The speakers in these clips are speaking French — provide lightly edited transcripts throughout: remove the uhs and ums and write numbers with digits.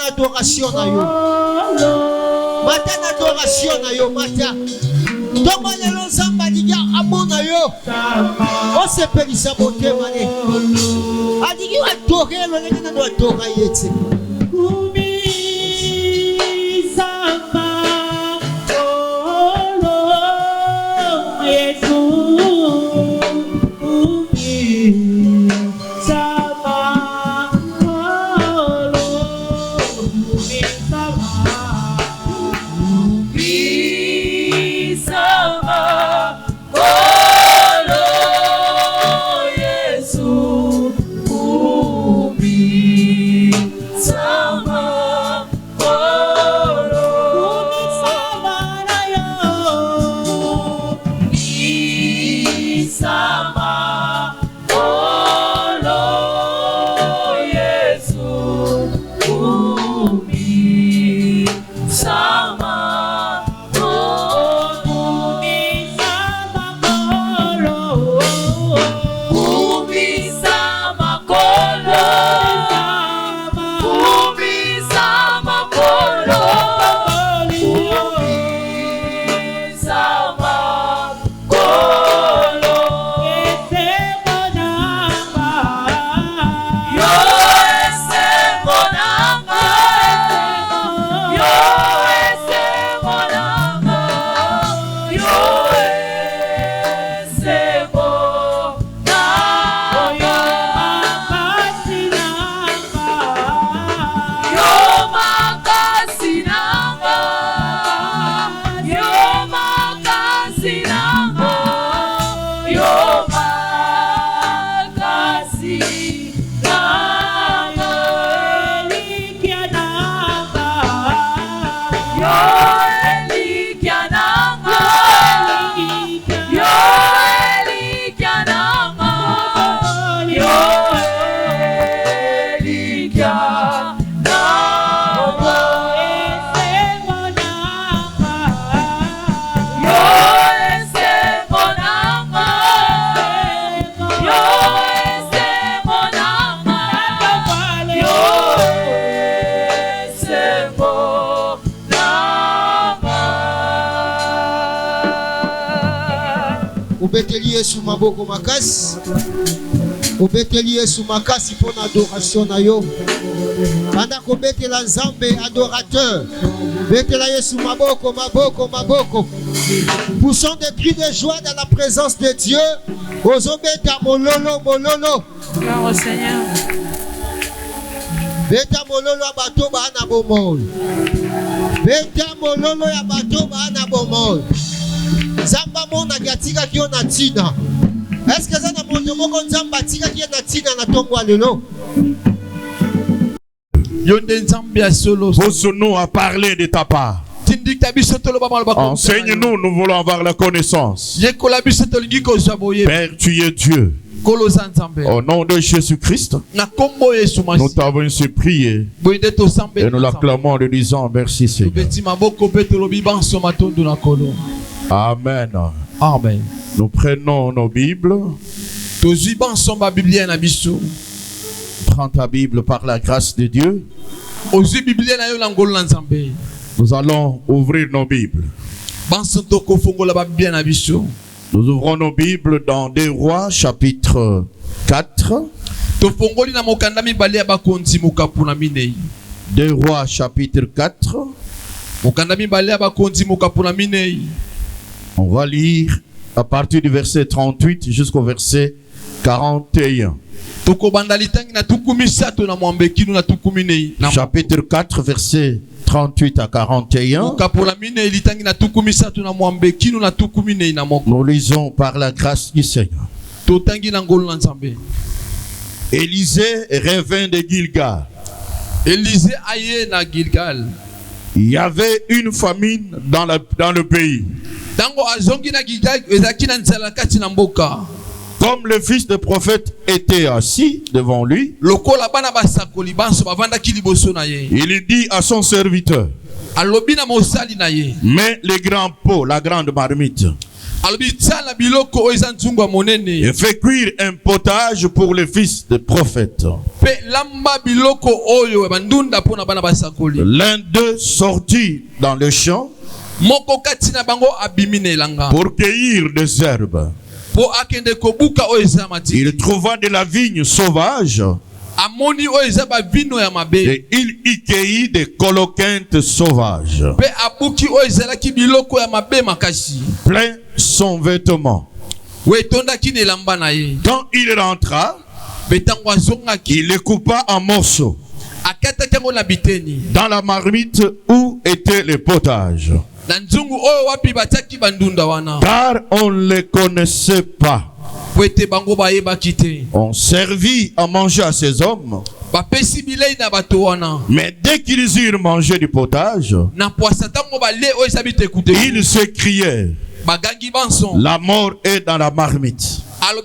Adoration na yo. Matin adoration na yo matin. Toma lelo zamba diga amona yo. O se pelisa bote mane. Adigi wa toke lo ngena ndo toka yetse. Obeteli Yesu maboko makasi. Obeteli Yesu makasi pour l'adoration na yo. Pendant qu'on betela Nzambe adorateur. Betela Yesu maboko maboko maboko. Poussons des cris de joie dans la présence de Dieu. Ozobeta mololo mololo. Gloire au Seigneur. Beta mololo abato ba na bomol. Beta mololo ya bato ba na bomol. Zamba mona gatika kio na tina. Est-ce que ça na moto moko nzamba tika kio na tina na tongo lelo? Pousse-nous à parler de ta part. Enseigne-nous, nous voulons avoir la connaissance. Père, tu es Dieu. Au nom de Jésus-Christ, nous t'avons ainsi prié et nous l'acclamons en disant merci Seigneur. Amen. Amen. Nous prenons nos Bibles. Prends ta Bible par la grâce de Dieu. Nous allons ouvrir nos Bibles. Nous ouvrons nos Bibles dans 2 Rois chapitre 4. 2 Rois chapitre 4. On va lire à partir du verset 38 jusqu'au verset 41. Chapitre 4, verset 38 à 41. Nous lisons par la grâce du Seigneur. Élisée revint de Gilgal. Il y avait une famine dans le pays. Comme le fils de prophète était assis devant lui, il dit à son serviteur: mets les grands pots, la grande marmite, et fais cuire un potage pour le fils de prophète. L'un d'eux sortit dans le champ pour cueillir des herbes. Il trouva de la vigne sauvage et il y cueillit des coloquintes sauvages. Plein son vêtement. Quand il rentra, il les coupa en morceaux dans la marmite où était le potage, car on ne les connaissait pas. On servit à manger à ces hommes. Mais dès qu'ils eurent mangé du potage, ils se criaient: la mort est dans la marmite. Homme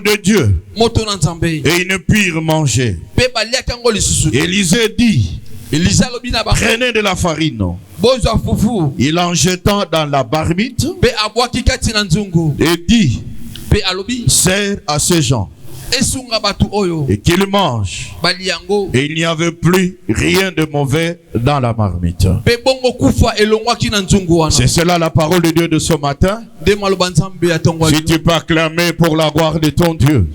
de Dieu, et ils ne purent manger. Élisée dit: prenez de la farine. Il en jeta dans la marmite et dit: sers à ces gens et qu'ils mangent. Et il n'y avait plus rien de mauvais dans la marmite. C'est cela la parole de Dieu de ce matin. Si tu peux acclamer pour la gloire de ton Dieu,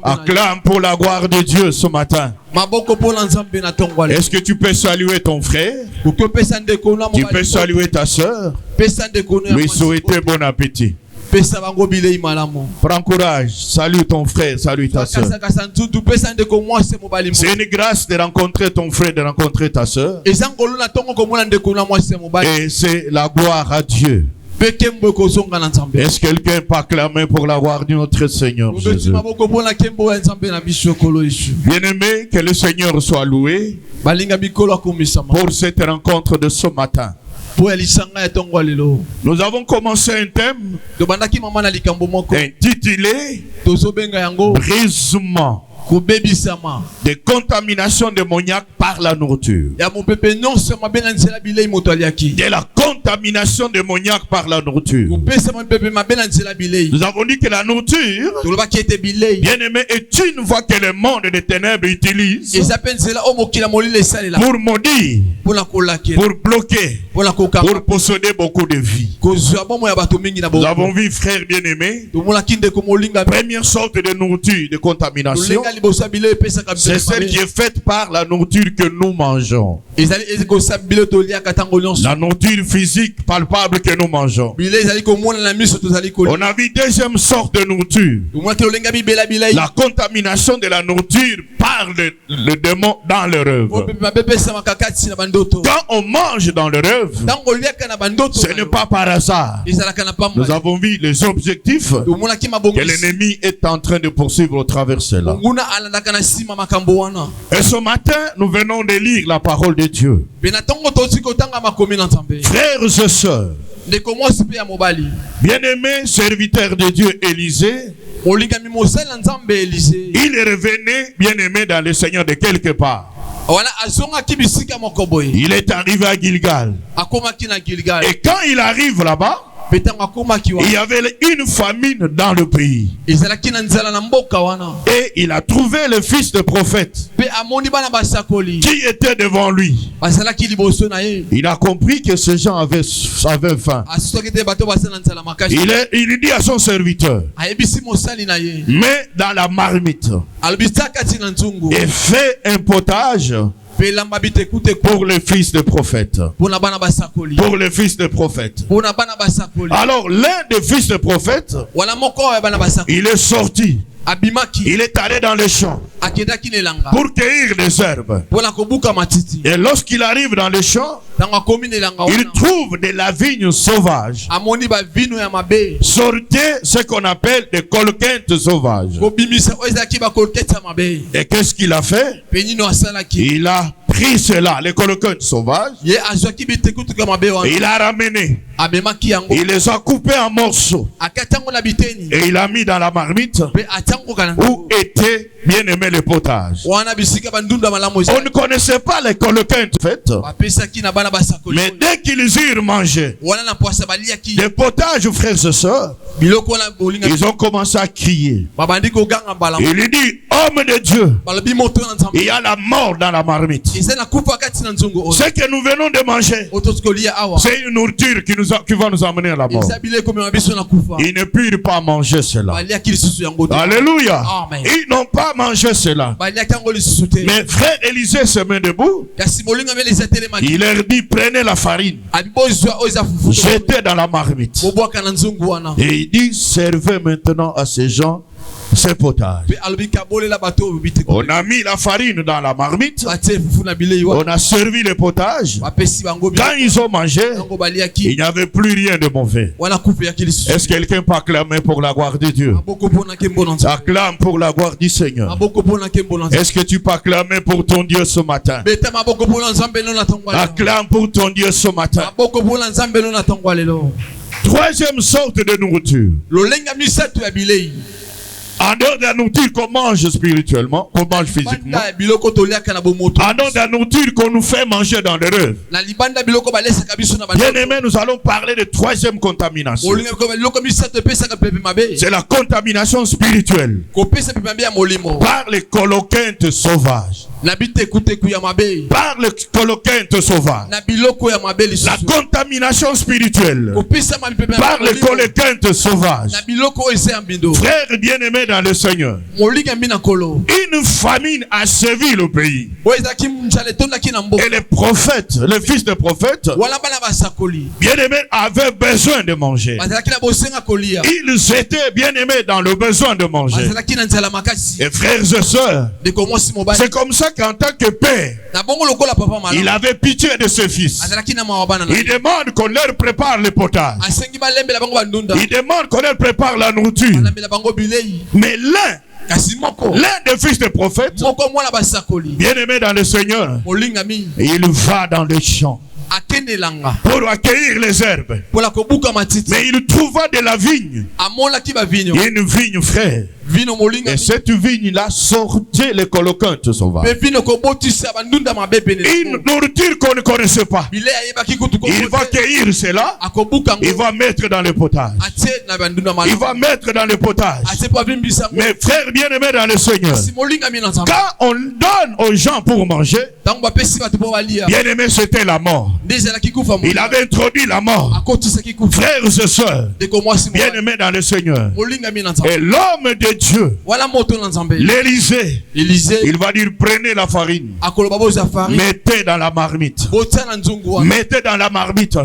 acclame pour la gloire de Dieu ce matin. Est-ce que tu peux saluer ton frère? Tu peux saluer ta soeur? Lui souhaiter bon appétit. Prends courage, salue ton frère, salue ta soeur. C'est une grâce de rencontrer ton frère, de rencontrer ta soeur. Et c'est la gloire à Dieu. Est-ce que quelqu'un peut acclamer pour la gloire de notre Seigneur Jésus? Bien-aimé, que le Seigneur soit loué pour cette rencontre de ce matin. Nous avons commencé un thème intitulé brisement des contaminations démoniaques par la nourriture. De la contamination démoniaque par la nourriture. Nous avons dit que la nourriture, bien aimé, est une voie que le monde des ténèbres utilise pour maudire, pour bloquer, pour posséder beaucoup de vies. Nous avons vu, frères bien-aimés, première sorte de nourriture de contamination, c'est celle qui est faite par la nourriture que nous mangeons. La nourriture physique palpable que nous mangeons. On a vu deuxième sorte de nourriture, la contamination de la nourriture par le démon dans le rêve. Quand on mange dans le rêve, ce n'est pas par hasard. Nous avons vu les objectifs que l'ennemi est en train de poursuivre au travers de cela. Et ce matin, nous venons de lire la parole de Dieu. Frères et sœurs, Bien-aimé serviteur de Dieu Élisée, il revenait, bien-aimé, dans le Seigneur de quelque part. Il est arrivé à Gilgal. Et quand il arrive là-bas, il y avait une famine dans le pays. Et il a trouvé le fils de prophète qui était devant lui. Il a compris que ces gens avaient faim. Il dit à son serviteur, mets dans la marmite et fais un potage pour le fils de prophète. Pour le fils de prophète. Alors l'un des fils de prophète, il est sorti. Il est allé dans les champs pour cueillir des herbes. Et lorsqu'il arrive dans les champs, il trouve de la vigne sauvage. Sortez ce qu'on appelle des colquettes sauvages. Et qu'est-ce qu'il a fait? Il a pris cela, les colquettes sauvages, et il a ramené. Il les a coupés en morceaux. Et il a mis dans la marmite où était bien aimé le potage. On ne connaissait pas les colquettes faites. Mais dès qu'ils eurent mangé le potage, frères et sœurs, ils ont commencé à crier. Il lui dit, homme de Dieu, il y a la mort dans la marmite. Ce que nous venons de manger, c'est une nourriture qui va nous amener à la mort. Ils ne purent pas manger cela. Alléluia. Ils n'ont pas mangé cela. Mais frère Élisée se met debout. Il leur dit, prenez la farine, jetez dans la marmite. Et il dit, servez maintenant à ces gens ce potage. On a mis la farine dans la marmite. On a servi le potage. Quand ils ont mangé, il n'y avait plus rien de mauvais. Est-ce que quelqu'un peut acclamer pour la gloire de Dieu? Acclame pour la gloire du Seigneur. Est-ce que tu peux acclamer pour ton Dieu ce matin? Acclame pour ton Dieu ce matin. Troisième sorte de nourriture. En dehors de la nourriture qu'on mange spirituellement, qu'on mange physiquement, en dehors de la nourriture qu'on nous fait manger dans le rêve. Bien aimé, nous allons parler de troisième contamination. C'est la contamination spirituelle par les colquettes sauvages. Par les colquettes sauvages. La contamination spirituelle par les colquettes sauvages. Frères bien-aimés dans le Seigneur, une famine a sévi le pays. Et les prophètes, les fils de prophètes, bien-aimés, avaient besoin de manger. Ils étaient bien-aimés dans le besoin de manger. Et frères et sœurs, c'est comme ça qu'en tant que père, il avait pitié de ses fils. Il demande qu'on leur prépare le potage. Il demande qu'on leur prépare la nourriture. Mais l'un des fils des prophètes, bien aimé dans le Seigneur, il va dans les champs pour accueillir les herbes. Mais il trouva de la vigne. Une vigne, frère. Et cette vigne-là sortait les colquettes sauvages. Une nourriture qu'on ne connaissait pas. Il va cueillir cela. Il va mettre dans le potage. Il va mettre dans le potage. Mais frère bien-aimé dans le Seigneur, quand on donne aux gens pour manger, bien-aimé, c'était la mort. Il avait introduit la mort. Frères et sœurs, bien-aimés dans le Seigneur, et l'homme de Dieu, l'Élysée, il va dire, prenez la farine, mettez dans la marmite, mettez dans la marmite,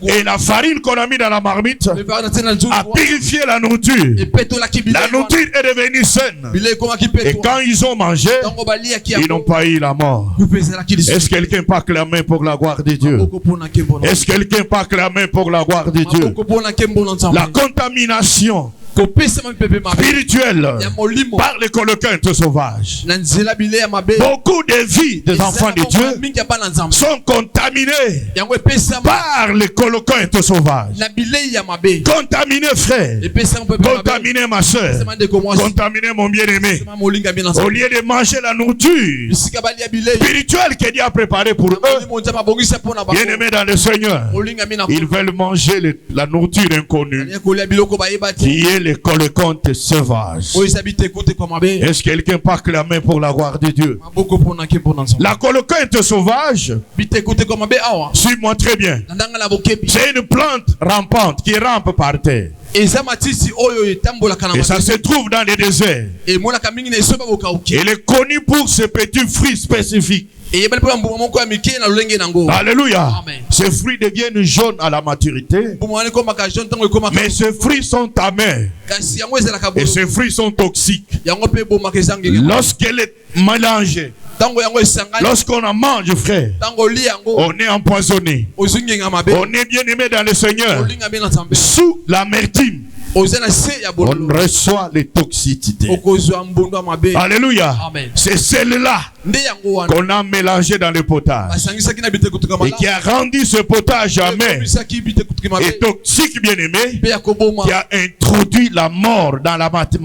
et la farine qu'on a mis dans la marmite a purifié la nourriture. La nourriture est devenue saine. Et quand ils ont mangé, ils n'ont pas eu la mort. Est-ce que quelqu'un peut acclamer pour la gloire de Dieu? Est-ce que quelqu'un peut acclamer pour la gloire de Dieu? La contamination spirituel par les coloquintes sauvages. Beaucoup de vies des enfants de Dieu sont contaminés par les coloquintes sauvages. Contaminés, frère. Contaminés, ma soeur. Contaminés, mon bien-aimé. Au lieu de manger la nourriture spirituelle que Dieu a préparée pour eux, bien-aimés dans le Seigneur, ils veulent manger la nourriture inconnue, qui est les colocants sauvages. Est-ce que quelqu'un peut acclamer pour la gloire de Dieu? La colocante sauvage, suis-moi très bien, c'est une plante rampante qui rampe par terre. Et ça se trouve dans les déserts. Elle est connue pour ses petits fruits spécifiques. Alléluia. Ces fruits deviennent jaunes à la maturité, mais ces fruits sont amers et ces fruits sont toxiques. Lorsqu'elle est mélangée, lorsqu'on en mange, frère, on est empoisonné. On est bien aimé dans le Seigneur. Sous l'amertume, on reçoit les toxicités. Alléluia. C'est celle-là qu'on a mélangé dans le potage et qui a rendu ce potage amer et toxique, bien aimé, qui a introduit la mort dans la maternité.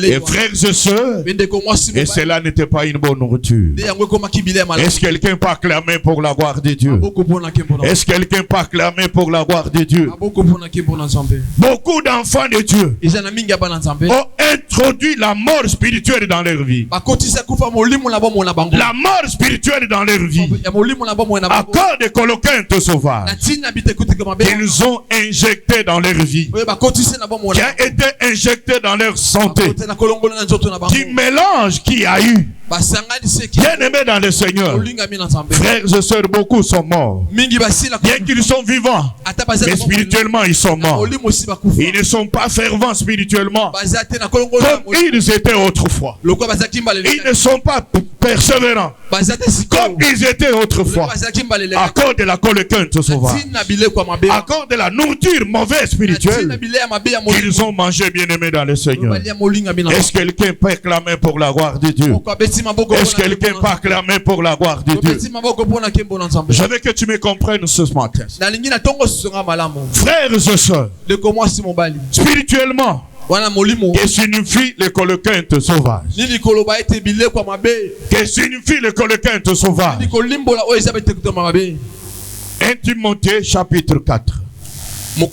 Et frères et sœurs, et cela n'était pas une bonne nourriture. Est-ce que quelqu'un peut acclamer pour la gloire de Dieu? Est-ce que quelqu'un peut acclamer pour la gloire de Dieu? Beaucoup d'enfants de Dieu ont introduit la mort spirituelle dans leur vie. La mort spirituelle dans leur vie à cause des coloquintes sauvages qu'ils ont injecté dans leur vie, qui a été injecté dans leur santé, qui mélange qui a eu. Bien aimés dans le Seigneur, frères et sœurs, beaucoup sont morts. Bien qu'ils sont vivants, mais spirituellement ils sont morts. Ils ne sont pas fervents spirituellement comme ils étaient autrefois. Ils ne sont pas persévérants comme ils étaient autrefois à cause de la colocante sauvage, à cause de la nourriture mauvaise spirituelle qu'ils ont mangé, bien aimés dans le Seigneur. Est-ce que quelqu'un peut clamer pour la gloire de Dieu? Est-ce que quelqu'un peut acclamer pour la gloire de Dieu? Je veux que tu me comprennes ce matin. Frères et sœurs, spirituellement, que signifie le colocante sauvage? Que signifie le colocante sauvage? 1 Timothée chapitre 4. 1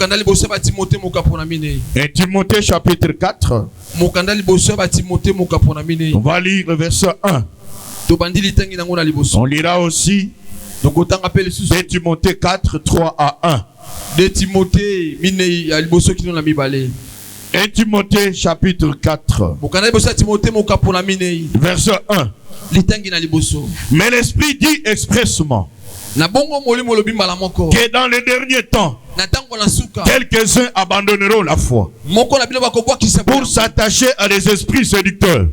Timothée chapitre 4. On va lire le verset 1. On lira aussi 2 Timothée 4, 3 à 1. 1 Timothée chapitre 4, verset 1. Mais l'Esprit dit expressement que dans les derniers temps, quelques-uns abandonneront la foi pour s'attacher à des esprits séducteurs,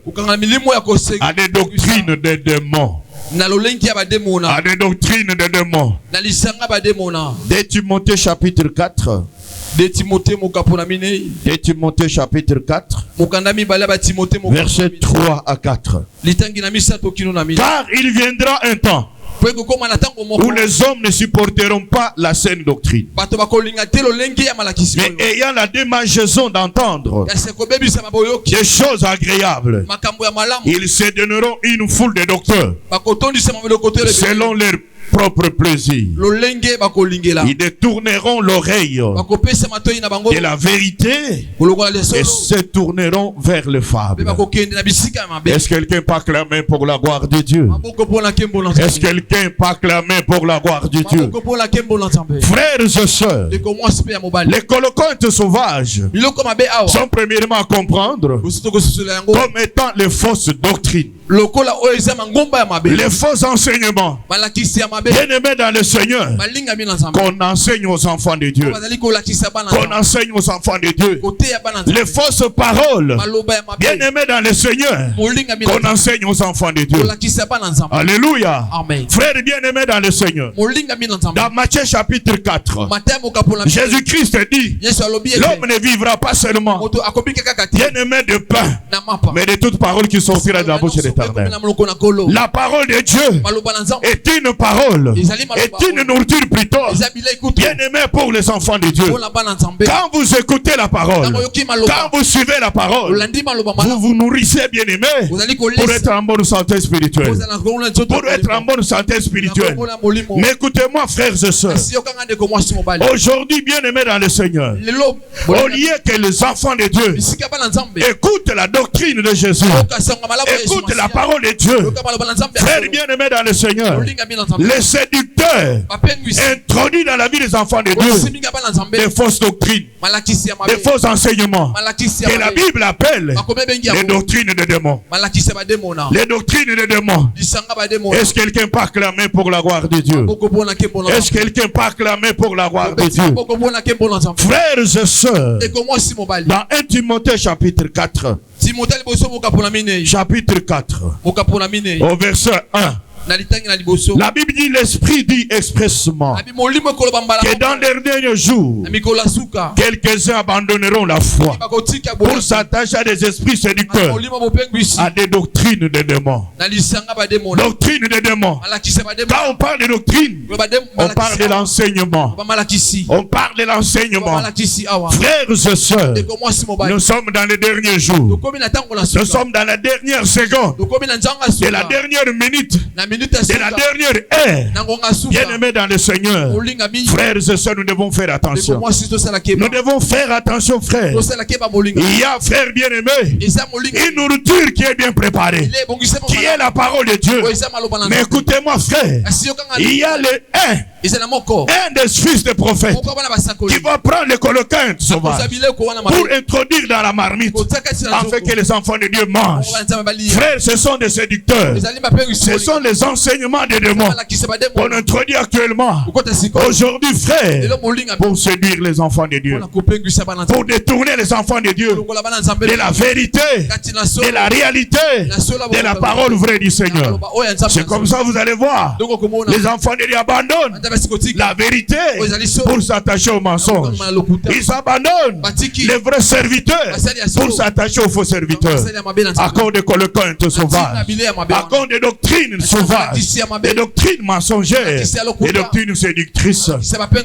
à des doctrines des démons. À des doctrines de démons. 2 Timothée chapitre 4. 2 Timothée chapitre 4. Verset 3 à 4. Car il viendra un temps où les hommes ne supporteront pas la saine doctrine, mais ayant la démangeaison d'entendre des choses agréables, ils se donneront une foule de docteurs selon leur propre plaisir. Ils détourneront l'oreille de la vérité et se tourneront vers le fable. Est-ce que quelqu'un peut acclamer pour la gloire de Dieu? Est-ce que quelqu'un peut acclamer pour la gloire de Dieu? Frères et sœurs, les colocantes sauvages sont premièrement à comprendre comme étant les fausses doctrines. Les faux enseignements. Bien-aimés dans le Seigneur, qu'on enseigne aux enfants de Dieu. Qu'on enseigne aux enfants de Dieu. Les fausses paroles. Bien-aimés dans le Seigneur, qu'on enseigne aux enfants de Dieu. Alléluia. Frères bien-aimés dans le Seigneur, dans Matthieu chapitre 4, Jésus-Christ dit, l'homme ne vivra pas seulement bien-aimé de pain, mais de toute parole qui sortira de la bouche de l'Éternel. La parole de Dieu est une parole, est une nourriture plutôt bien-aimée pour les enfants de Dieu. Quand vous écoutez la parole, quand vous suivez la parole, vous vous nourrissez bien-aimé pour être en bonne santé spirituelle. Pour être en bonne santé spirituelle. Mais écoutez-moi frères et sœurs, aujourd'hui bien-aimés dans le Seigneur, au lieu que les enfants de Dieu écoutent la doctrine de Jésus, écoutent la parole de Dieu, frères bien-aimés dans le Seigneur, les séducteurs introduisent dans la vie des enfants de Dieu des fausses doctrines, des faux enseignements que la Bible appelle les doctrines de démons. Les doctrines de démons. Est-ce que quelqu'un peut acclamer pour la gloire de Dieu? Est-ce que quelqu'un peut acclamer pour la gloire de Dieu? Frères et sœurs, dans 1 Timothée chapitre 4, chapitre 4, au verset 1, la Bible dit, l'Esprit dit expressement que dans les derniers jours, quelques-uns abandonneront la foi pour s'attacher à des esprits séducteurs, à des doctrines de démons. Doctrines de démons. Quand on parle de doctrine, on parle de l'enseignement. On parle de l'enseignement. Frères et sœurs, nous sommes dans les derniers jours. Nous sommes dans la dernière seconde de la dernière minute, de la dernière ère. Bien-aimés dans le Seigneur, frères et sœurs, nous devons faire attention. Nous devons faire attention, frères. Il y a, frères bien-aimés, une nourriture qui est bien préparée, qui est la parole de Dieu. Mais écoutez-moi, frères, il y a un des fils des prophètes qui va prendre le coloquin sauvage pour introduire dans la marmite afin que les enfants de Dieu mangent. Frères, ce sont des séducteurs. Ce sont les enseignements des démons qu'on introduit actuellement aujourd'hui, frères, pour séduire les enfants de Dieu, pour détourner les enfants de Dieu de la vérité, de la réalité, de la parole vraie du Seigneur. C'est comme ça vous allez voir, les enfants de Dieu abandonnent la vérité pour s'attacher au mensonge. Ils abandonnent les vrais serviteurs pour s'attacher aux faux serviteurs. À cause de coloquins sauvages, à cause de doctrines sauvages, des doctrines mensongères, des doctrines séductrices.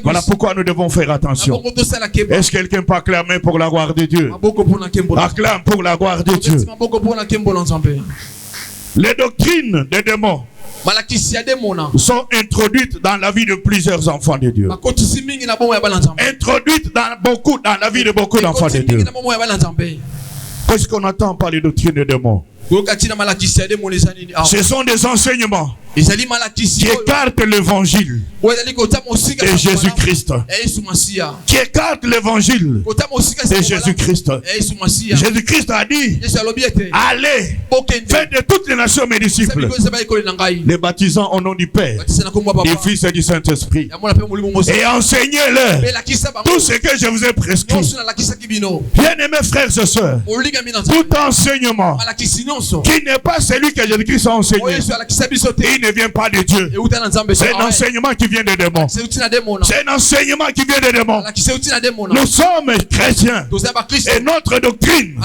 Voilà pourquoi nous devons faire attention. Est-ce que quelqu'un peut acclamer pour la gloire de Dieu? Acclame pour la gloire de Dieu. Les doctrines des démons sont introduites dans la vie de plusieurs enfants de Dieu. Introduites dans la vie de beaucoup d'enfants de Dieu. Qu'est-ce qu'on entend par les doctrines des démons? Ce sont des enseignements qui écartent l'évangile de Jésus-Christ. Qui écartent l'évangile de Jésus-Christ. Jésus-Christ a dit, allez, faites de toutes les nations mes disciples, les baptisant au nom du Père, du Fils et du Saint-Esprit, et enseignez-leur tout ce que je vous ai prescrit. Bien-aimés frères et sœurs, tout enseignement qui n'est pas celui que Jésus-Christ a enseigné, il ne vient pas de Dieu. C'est un enseignement qui vient des démons. C'est un enseignement qui vient des démons. Nous sommes chrétiens et notre doctrine,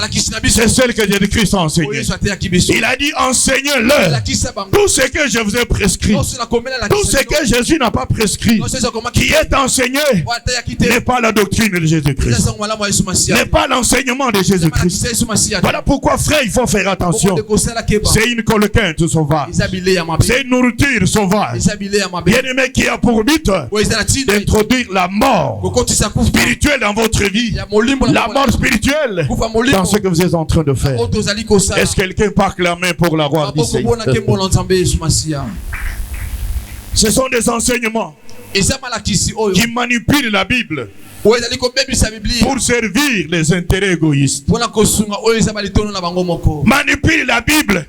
c'est celle que Jésus-Christ a enseignée. Il a dit, enseignez-leur tout ce que je vous ai prescrit. Tout ce que Jésus n'a pas prescrit, qui est enseigné, n'est pas la doctrine de Jésus-Christ, n'est pas l'enseignement de Jésus-Christ. Voilà pourquoi, frère, il faut faire attention. C'est une coloquinte sauvage, c'est une nourriture sauvage, bien-aimé, qui a pour but d'introduire la mort spirituelle dans votre vie, la mort spirituelle dans ce que vous êtes en train de faire. Est-ce que quelqu'un peut acclamer pour la gloire du Seigneur? Ce sont des enseignements qui manipulent la Bible pour servir les intérêts égoïstes. Manipule la Bible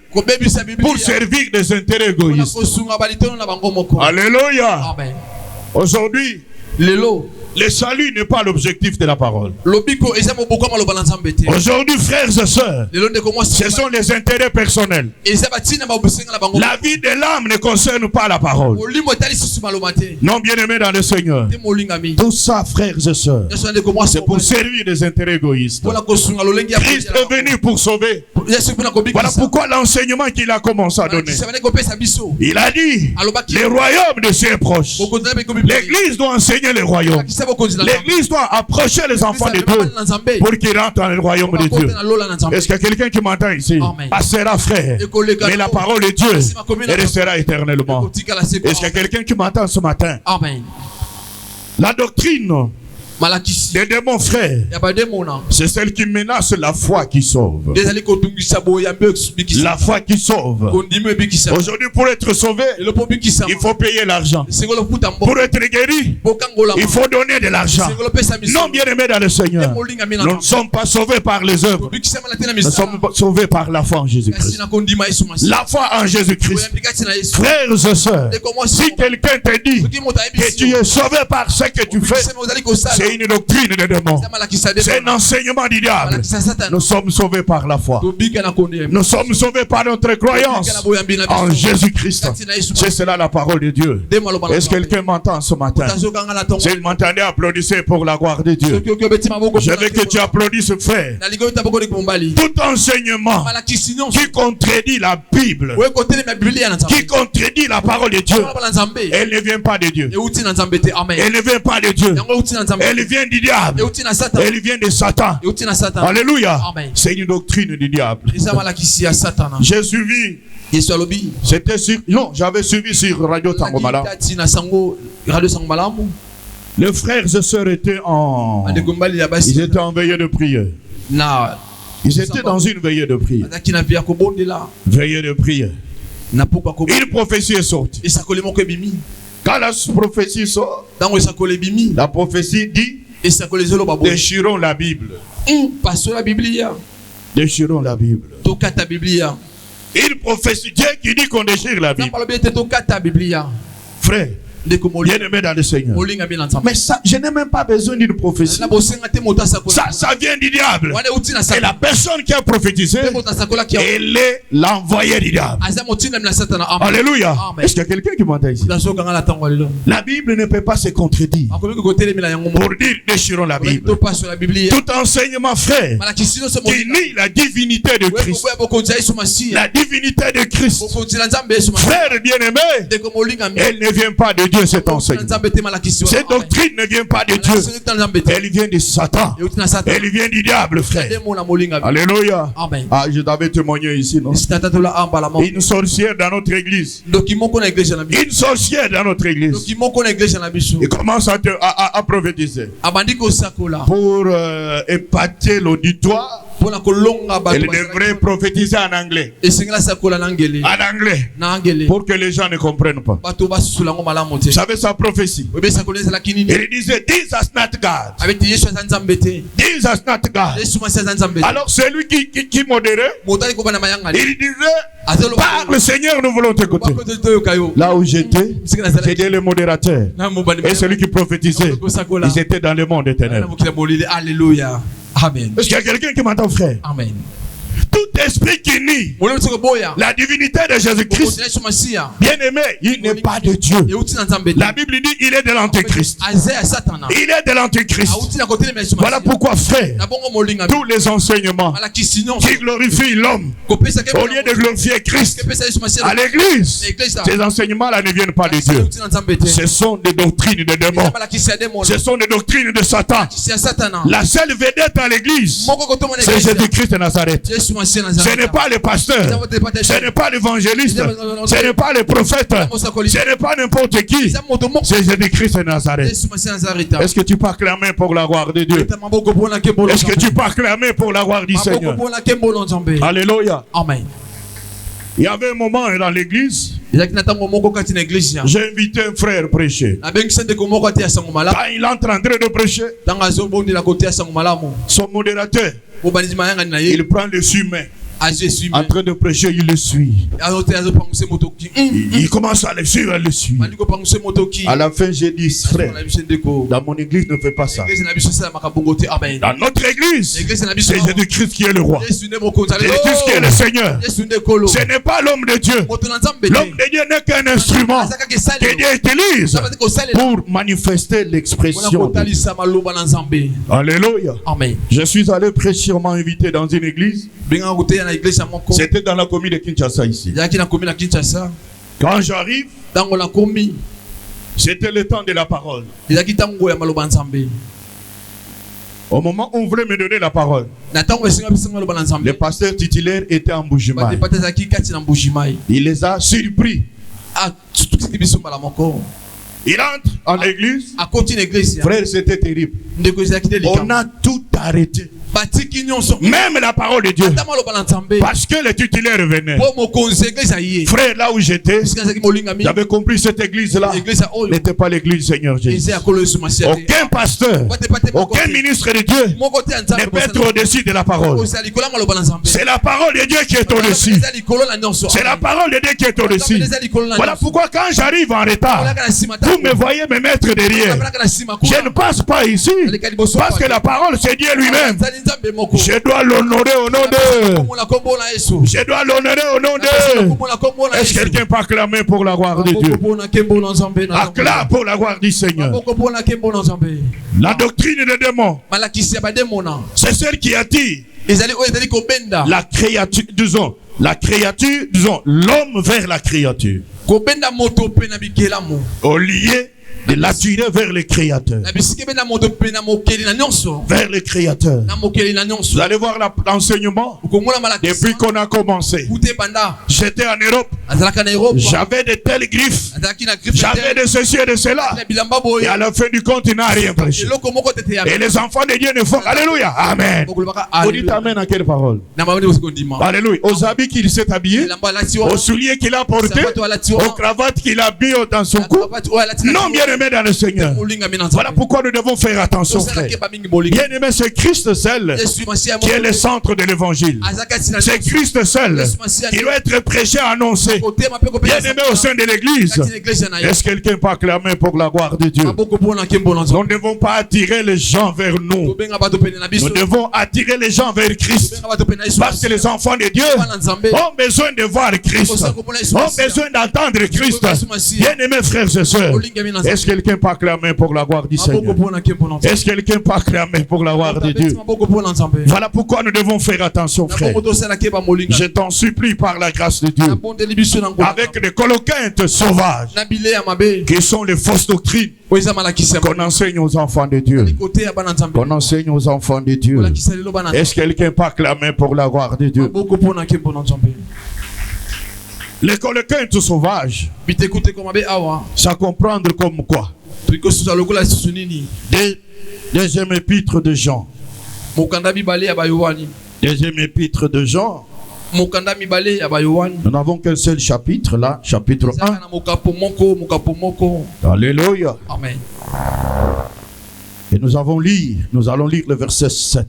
pour servir les intérêts égoïstes. Alléluia. Aujourd'hui, le salut n'est pas l'objectif de la parole. Aujourd'hui, frères et sœurs, ce sont les intérêts personnels. La vie de l'âme ne concerne pas la parole. Non, bien-aimés dans le Seigneur. Tout ça, frères et sœurs, c'est pour servir les intérêts égoïstes. Christ est venu pour sauver. Voilà pourquoi l'enseignement qu'il a commencé à donner. Il a dit, le royaume de Dieu est proche. L'Église doit enseigner le royaume. L'Église doit approcher les enfants de Dieu pour qu'ils rentrent dans le royaume de Dieu. Est-ce qu'il y a quelqu'un qui m'entend ici? Passera frère, mais la parole de Dieu restera éternellement. Est-ce qu'il y a quelqu'un qui m'entend ce matin? La doctrine des démons, frères, c'est celle qui menace la foi qui sauve. La foi qui sauve. Aujourd'hui, pour être sauvé, il faut payer l'argent. Pour être guéri, il faut donner de l'argent. Non, bien aimé dans le Seigneur, nous ne sommes pas sauvés par les œuvres. Nous sommes sauvés par la foi en Jésus-Christ. La foi en Jésus-Christ. Frères et sœurs, si quelqu'un te dit que tu es sauvé par ce que tu fais, c'est une doctrine de démons. C'est un enseignement du diable. Nous sommes sauvés par la foi. Nous sommes sauvés par notre croyance en Jésus-Christ. C'est cela la parole de Dieu. Est-ce que quelqu'un m'entend ce matin? Si vous m'entendez, applaudissez pour la gloire de Dieu. Je veux que tu applaudisses, frère. Tout enseignement qui contredit la Bible, qui contredit la parole de Dieu, elle ne vient pas de Dieu. Elle ne vient pas de Dieu. Elle vient du diable. Elle vient de Satan. Alléluia. C'est une doctrine du diable. J'ai suivi. C'était sur. Non, j'avais suivi sur Radio Tangomalam. Les frères et sœurs étaient en. Ils étaient en veillée de prière. Ils étaient dans une veillée de prière. Veillée de prière. Une prophétie est sortie. Quand la prophétie sort, la prophétie dit: déchirons la Bible. Déchirons la Bible. Une prophétie, Dieu qui dit qu'on déchire la Bible. Frère, bien-aimé dans le Seigneur. Mais ça, je n'ai même pas besoin d'une prophétie. Ça vient du diable. Et la personne qui a prophétisé, elle est l'envoyé du diable. Alléluia. Est-ce qu'il y a quelqu'un qui m'entend ici? La Bible ne peut pas se contredire. Pour dire déchirons la Bible. Tout enseignement, frère, qui nie la divinité de Christ. La divinité de Christ. Frère bien-aimé, elle ne vient pas de Dieu. Cette enseignement. Cette doctrine ne vient pas de Dieu. Elle vient de Satan. Elle vient du diable, frère. Alléluia. Ah, je t'avais témoigné ici, non? Une sorcière dans notre église. Une sorcière dans notre église. Il commence à prophétiser. Pour épater l'auditoire. Elle devrait prophétiser en anglais. En anglais. Pour que les gens ne comprennent pas. Vous savez sa prophétie. Il disait: This is not God. This is not God. Alors celui qui modérait, il disait: par le Seigneur nous voulons t'écouter. Là où j'étais le modérateur. Et celui qui prophétisait, ils étaient dans le monde éternel. Alléluia. Amen. Est-ce qu'il y a quelqu'un qui m'entend, frère? Amen. Tout esprit qui nie la divinité de Jésus-Christ, bien aimé, il n'est pas de Dieu. La Bible dit il est de l'Antéchrist. Il est de l'Antéchrist. Voilà pourquoi, frère, tous les enseignements qui glorifient l'homme au lieu de glorifier Christ à l'église, ces enseignements-là ne viennent pas de Dieu. Ce sont des doctrines de démons. Ce sont des doctrines de Satan. La seule vedette à l'église, c'est Jésus-Christ de Nazareth. Ce n'est pas le pasteur, ce n'est pas l'évangéliste, ce n'est pas le prophète, ce n'est pas n'importe qui, c'est Jésus-Christ de Nazareth. Est-ce que tu peux acclamer pour la gloire de Dieu? Est-ce que tu peux acclamer pour la gloire du Seigneur? Alléluia. Amen. Il y avait un moment dans l'église, J'ai invité un frère prêcher. Quand il entre en train de prêcher, son modérateur, il prend le sumain. En train de prêcher, il le suit. Il commence à le suivre, il le suit. À la fin, j'ai dit, frère, dans mon église, ne fais pas ça. Dans notre église, c'est Jésus-Christ qui est le roi. Jésus-Christ qui est le Seigneur. Ce n'est pas l'homme de Dieu. L'homme de Dieu n'est qu'un instrument que Dieu utilise pour manifester l'expression de Dieu. Alléluia. Je suis allé prêcher, on m'a invité dans une église. C'était dans la commune de Kinshasa ici. Quand j'arrive, c'était le temps de la parole. Au moment où on voulait me donner la parole, le pasteur titulaire était en Mbujimayi. Il les a surpris. Il entre en l'église. Frère, c'était terrible. On a tout arrêté. Même la parole de Dieu. Parce que le titulaire venait. Frère, là où j'étais, j'avais compris cette église-là n'était pas l'église du Seigneur Jésus. Aucun pasteur, aucun ministre de Dieu ne peut être au-dessus de la parole. C'est la parole de Dieu qui est au-dessus. C'est la parole de Dieu qui est au-dessus. Voilà pourquoi quand j'arrive en retard, vous me voyez me mettre derrière. Je ne passe pas ici. Parce que la parole, c'est Dieu lui-même. Je dois l'honorer au nom de. Je dois l'honorer au nom de. Est-ce que quelqu'un peut acclamer pour la gloire de Dieu? Acclame pour la gloire du Seigneur. La doctrine des démons, c'est celle qui attire la créature, disons, l'homme vers la créature. Au lieu de l'attirer vers le Créateur. Vers le Créateur. Vous allez voir l'enseignement. Depuis qu'on a commencé, j'étais en Europe. J'avais de telles griffes. J'avais de ceci et de cela. Et à la fin du compte, il n'a rien prêché. Et les enfants de Dieu ne font. Alléluia. Amen. Vous dites amen à quelle parole? Alléluia. Aux habits qu'il s'est habillé, aux souliers qu'il a portés, aux cravates qu'il a mis dans son cou. Non, bien aimé dans le Seigneur. Voilà pourquoi nous devons faire attention, frère. Bien aimé, c'est Christ seul qui est le centre de l'évangile. C'est Christ seul qui doit être prêché, annoncé. Bien aimé au sein de l'église. Est-ce que quelqu'un peut acclamer pour la gloire de Dieu? Nous ne devons pas attirer les gens vers nous. Nous devons attirer les gens vers Christ. Parce que les enfants de Dieu ont besoin de voir Christ. Ont besoin d'entendre Christ. Bien aimé, frères et sœurs. Est-ce que quelqu'un peut acclamer pour la gloire du Seigneur? Est-ce que quelqu'un peut acclamer pour la gloire de Dieu? Voilà pourquoi nous devons faire attention, frère. Je t'en supplie par la grâce de Dieu. Avec des coloquintes sauvages qui sont les fausses doctrines qu'on enseigne aux enfants de Dieu. Qu'on enseigne aux enfants de Dieu. Est-ce que quelqu'un peut acclamer pour la gloire de Dieu? Les coloquintes sauvages, ça comprendre comme quoi? Deuxième épître de Jean. Deuxième épître de Jean. Nous n'avons qu'un seul chapitre là, chapitre 1. Alléluia. Amen. Et nous allons lire le verset 7.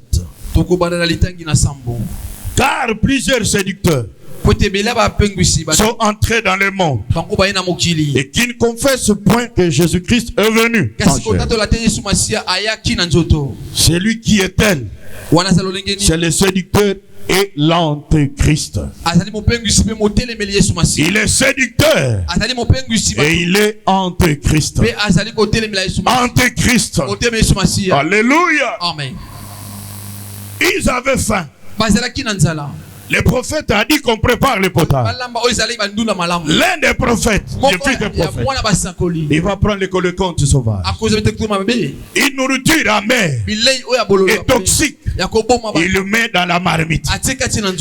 Car plusieurs séducteurs sont entrés dans le monde et qui ne confessent point que Jésus-Christ est venu. C'est lui qui est tel. C'est le séducteur et l'antéchrist. Il est séducteur et il est antéchrist. Antéchrist. Alléluia. Amen. Ils avaient faim. Le prophète a dit qu'on prépare le potage. L'un des prophètes, il va prendre les coloquintes sauvages. Une nourriture amère et toxique, il le met dans la marmite.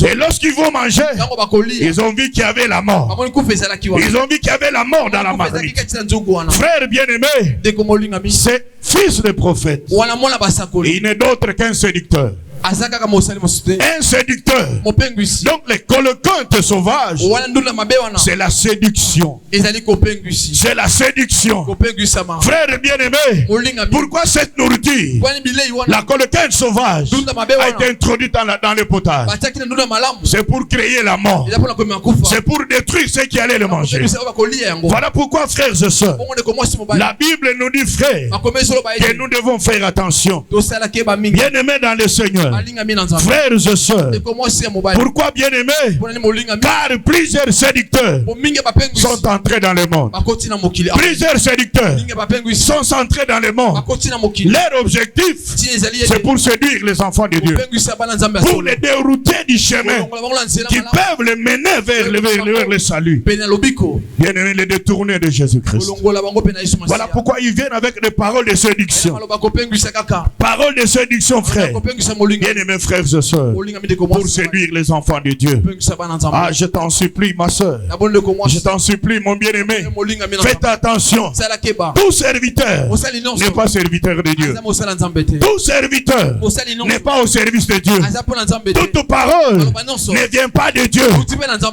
Et lorsqu'ils vont manger, ils ont vu qu'il y avait la mort. Ils ont vu qu'il y avait la mort dans la marmite. Frère bien-aimé, c'est fils de prophète. Il n'est d'autre qu'un séducteur. Un séducteur. Donc les coloquantes sauvages, c'est la séduction. C'est la séduction. Frère bien-aimé, pourquoi cette nourriture, la coloquante sauvage, a été introduite dans le potage? C'est pour créer la mort. C'est pour détruire ceux qui allaient le manger. Voilà pourquoi, frères et sœurs, la Bible nous dit, frères, que nous devons faire attention. Bien-aimés dans le Seigneur, frères et sœurs, pourquoi bien-aimés? Car plusieurs séducteurs sont entrés dans le monde. Plusieurs séducteurs sont entrés dans le monde. Leur objectif, c'est pour séduire les enfants de Dieu, pour les dérouter du chemin qui peuvent les mener vers le salut. Bien-aimés, les détournés de Jésus-Christ. Voilà pourquoi ils viennent avec des paroles de séduction. Paroles de séduction, frères. Bien-aimés frères et sœurs, pour séduire les enfants de Dieu. Ah, je t'en supplie, ma soeur. Je t'en supplie, mon bien-aimé. Faites attention. Tout serviteur n'est pas serviteur de Dieu. Tout serviteur n'est pas au service de Dieu. Toute parole ne vient pas de Dieu.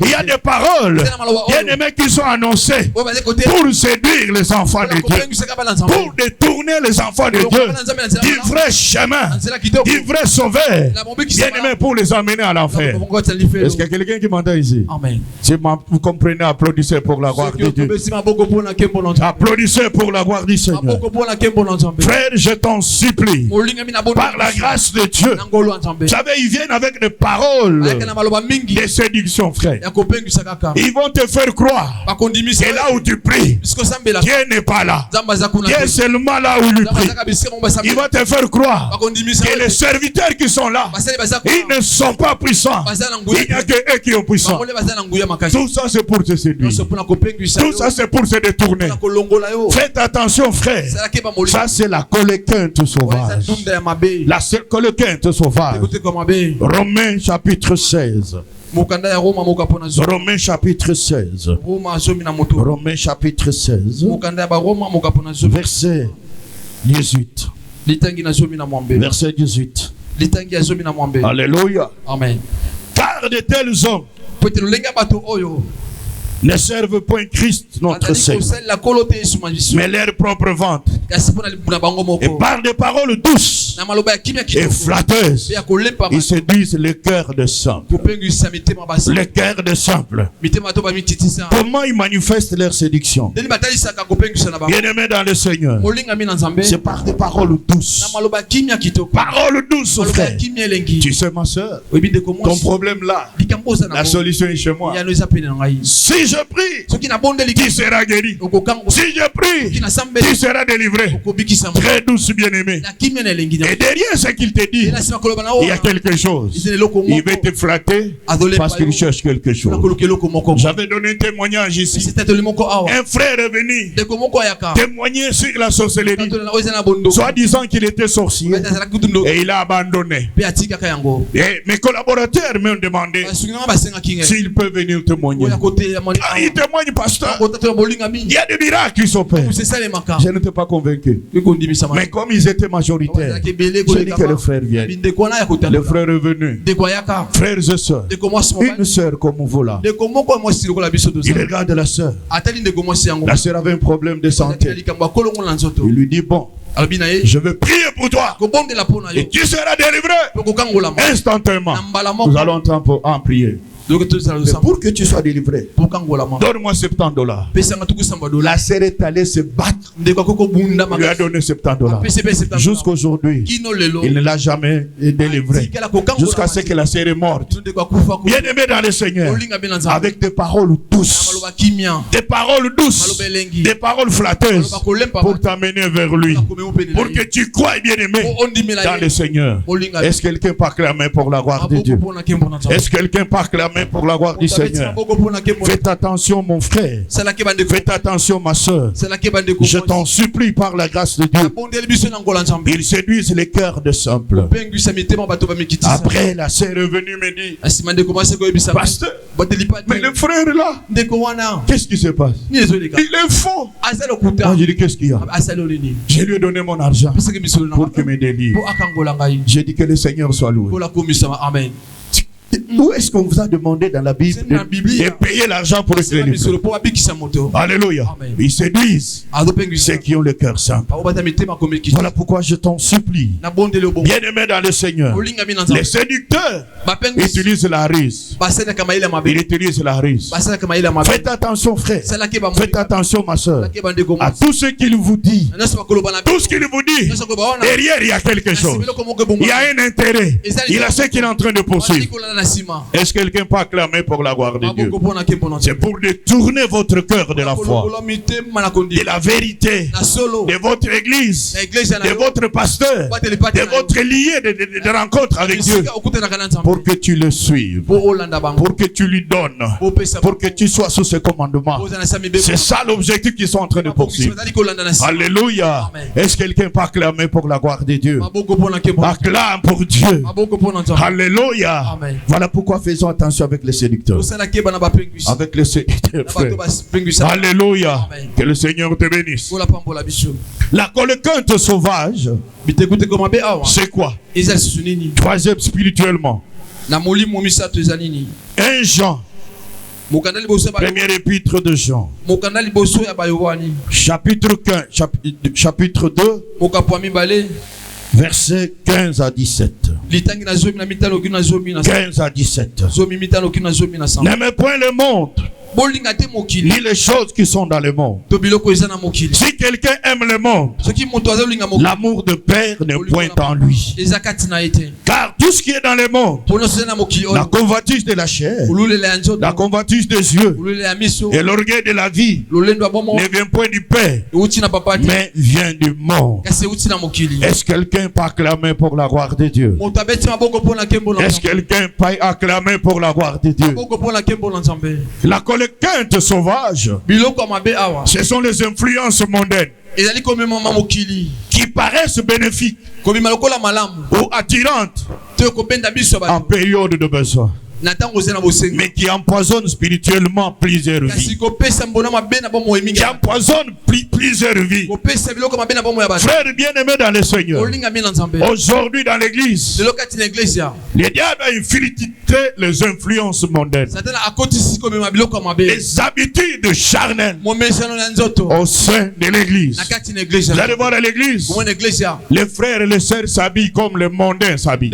Il y a des paroles, bien-aimés, qui sont annoncées pour séduire les enfants de Dieu, pour détourner les enfants de Dieu du vrai chemin, du vrai sauveur, bien-aimés, pour les emmener à l'enfer. Est-ce qu'il y a quelqu'un qui m'entend ici? Amen. Si vous comprenez, applaudissez pour la gloire de Dieu. Applaudissez pour la gloire du Seigneur. Frère, je t'en supplie, par la grâce de Dieu, savez, ils viennent avec des paroles de séduction, frère. Ils vont te faire croire que là où tu pries, Dieu n'est pas là. Dieu est seulement là où il prie. Ils vont te faire croire que les serviteurs qui sont là, ils ne sont pas puissants. Il n'y a que eux qui sont puissants. Tout ça, c'est pour te séduire. Tout ça, c'est pour se détourner. Faites attention, frère. Ça, c'est la coloquante sauvage. La seule coloquante sauvage. Romains chapitre 16. Romains chapitre 16. Romains chapitre 16. Verset 18. Verset 18. Alléluia. Amen. Car de tels hommes ne servent point Christ notre Seigneur, mais leur propre ventre, et par des paroles douces et flatteuses, ils séduisent le cœur des simples. Le cœur des simples. Comment ils manifestent leur séduction? Bien-aimés dans le Seigneur, c'est par des paroles douces. Paroles douces, frère. Tu sais, ma soeur, ton problème là, la solution est chez moi. Si je prie, tu seras guéri. Si je prie, tu seras délivré. Très douce, bien-aimé. Et derrière ce qu'il te dit, il y a quelque chose. Il veut te flatter parce qu'il cherche quelque chose. J'avais donné un témoignage ici. Un frère est venu témoigner sur la sorcellerie, soit disant qu'il était sorcier, et il a abandonné. Et mes collaborateurs m'ont demandé s'il peut venir témoigner. Il témoigne, pasteur. Il y a des miracles qui s'opèrent. Je n'étais pas convaincu. Mais comme ils étaient majoritaires, j'ai dit que le frère vienne. Le frère est venu. Frères et sœurs, une sœur comme vous là, il regarde la sœur. La sœur avait un problème de santé. Il lui dit, bon, je vais prier pour toi et tu seras délivré instantanément. Nous allons en prier. Mais pour que tu sois délivré, donne-moi $70. La sœur est allée se battre. Il lui a donné $70. Jusqu'aujourd'hui, il ne l'a jamais délivré. Jusqu'à ce que la sœur est morte. Bien-aimé dans le Seigneur, avec des paroles douces, des paroles douces, des paroles flatteuses, pour t'amener vers lui, pour que tu croies, bien-aimé, dans le Seigneur. Est-ce que quelqu'un peut acclamer pour la gloire de Dieu? Est-ce que quelqu'un peut acclamer main pour la gloire du Seigneur. Faites attention, mon frère. Faites attention, ma soeur. Je t'en supplie par la grâce de Dieu. Ils séduisent les cœurs de simples. Après, la sœur est venue me dire, pasteur, mais le frère là, qu'est-ce qui se passe? Il est faux. Moi, j'ai dit, qu'est-ce qu'il y a? Je lui ai donné mon argent pour qu'il me délivre. J'ai dit que le Seigneur soit loué. Amen. Où est-ce qu'on vous a demandé dans la Bible de payer l'argent pour le crédit? Alléluia. Ils séduisent ceux qui ont le cœur simple. Voilà pourquoi je t'en supplie, bien-aimé dans le Seigneur, les séducteurs utilisent la ruse. Ils utilisent la ruse. Faites attention, frère. Faites attention, ma soeur, à tout ce qu'il vous dit. Tout ce qu'il vous dit, derrière il y a quelque chose. Il y a un intérêt. Il a ce qu'il est en train de poursuivre. Est-ce que quelqu'un peut acclamer pour la gloire de Dieu? C'est pour détourner votre cœur de la foi, de la vérité, de votre église, de votre pasteur, de votre lié de rencontre avec Dieu, pour que tu le suives, pour que tu lui donnes, pour que tu sois sous ses commandements. C'est ça l'objectif qu'ils sont en train de poursuivre. Alléluia. Est-ce que quelqu'un peut acclamer pour la gloire de Dieu? Acclame pour Dieu. Alléluia. Voilà pourquoi faisons attention avec les séducteurs. Avec les séducteurs, frère. Alléluia. Que le Seigneur te bénisse. La colquinte sauvage, c'est quoi? Troisième spirituellement. 1 Jean. Première épître de Jean. Chapitre 2. Versets 15 à 17. 15 à 17. N'aimez point le monde, ni les choses qui sont dans le monde. Si quelqu'un aime le monde, l'amour de Père n'est point en lui. Car tout ce qui est dans le monde, la convoitise de la chair, la convoitise des yeux et l'orgueil de la vie, ne vient point du Père, mais vient du monde. Est-ce que quelqu'un peut acclamer pour la gloire de Dieu? Est-ce que quelqu'un peut acclamer pour la gloire de Dieu? La colquinte sauvage, ce sont les influences mondaines qui paraissent bénéfiques ou attirantes en période de besoin, mais qui empoisonnent spirituellement plusieurs vies. Qui empoisonnent plusieurs vies. Frères bien-aimés dans le Seigneur, aujourd'hui dans l'église, le diable a infiltré les influences mondaines, les habitudes charnelles au sein de l'église. Vous allez voir à l'église, les frères et les sœurs s'habillent comme les mondains s'habillent.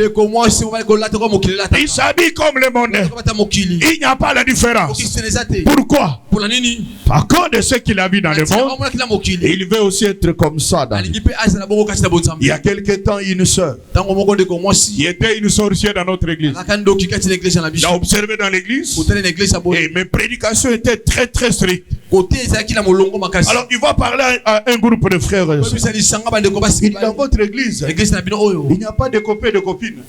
Ils s'habillent comme les mondains. Il n'y a pas la différence. Pourquoi? À cause de ce qu'il a vu dans le monde, il veut aussi être comme ça dans le monde. Il y a quelque temps, une sœur, il était une sorcière dans notre église. Il a observé dans l'église et mes prédications étaient très très strictes. Alors il va parler à un groupe de frères. Dans votre église, il n'y a pas de copains et de copines.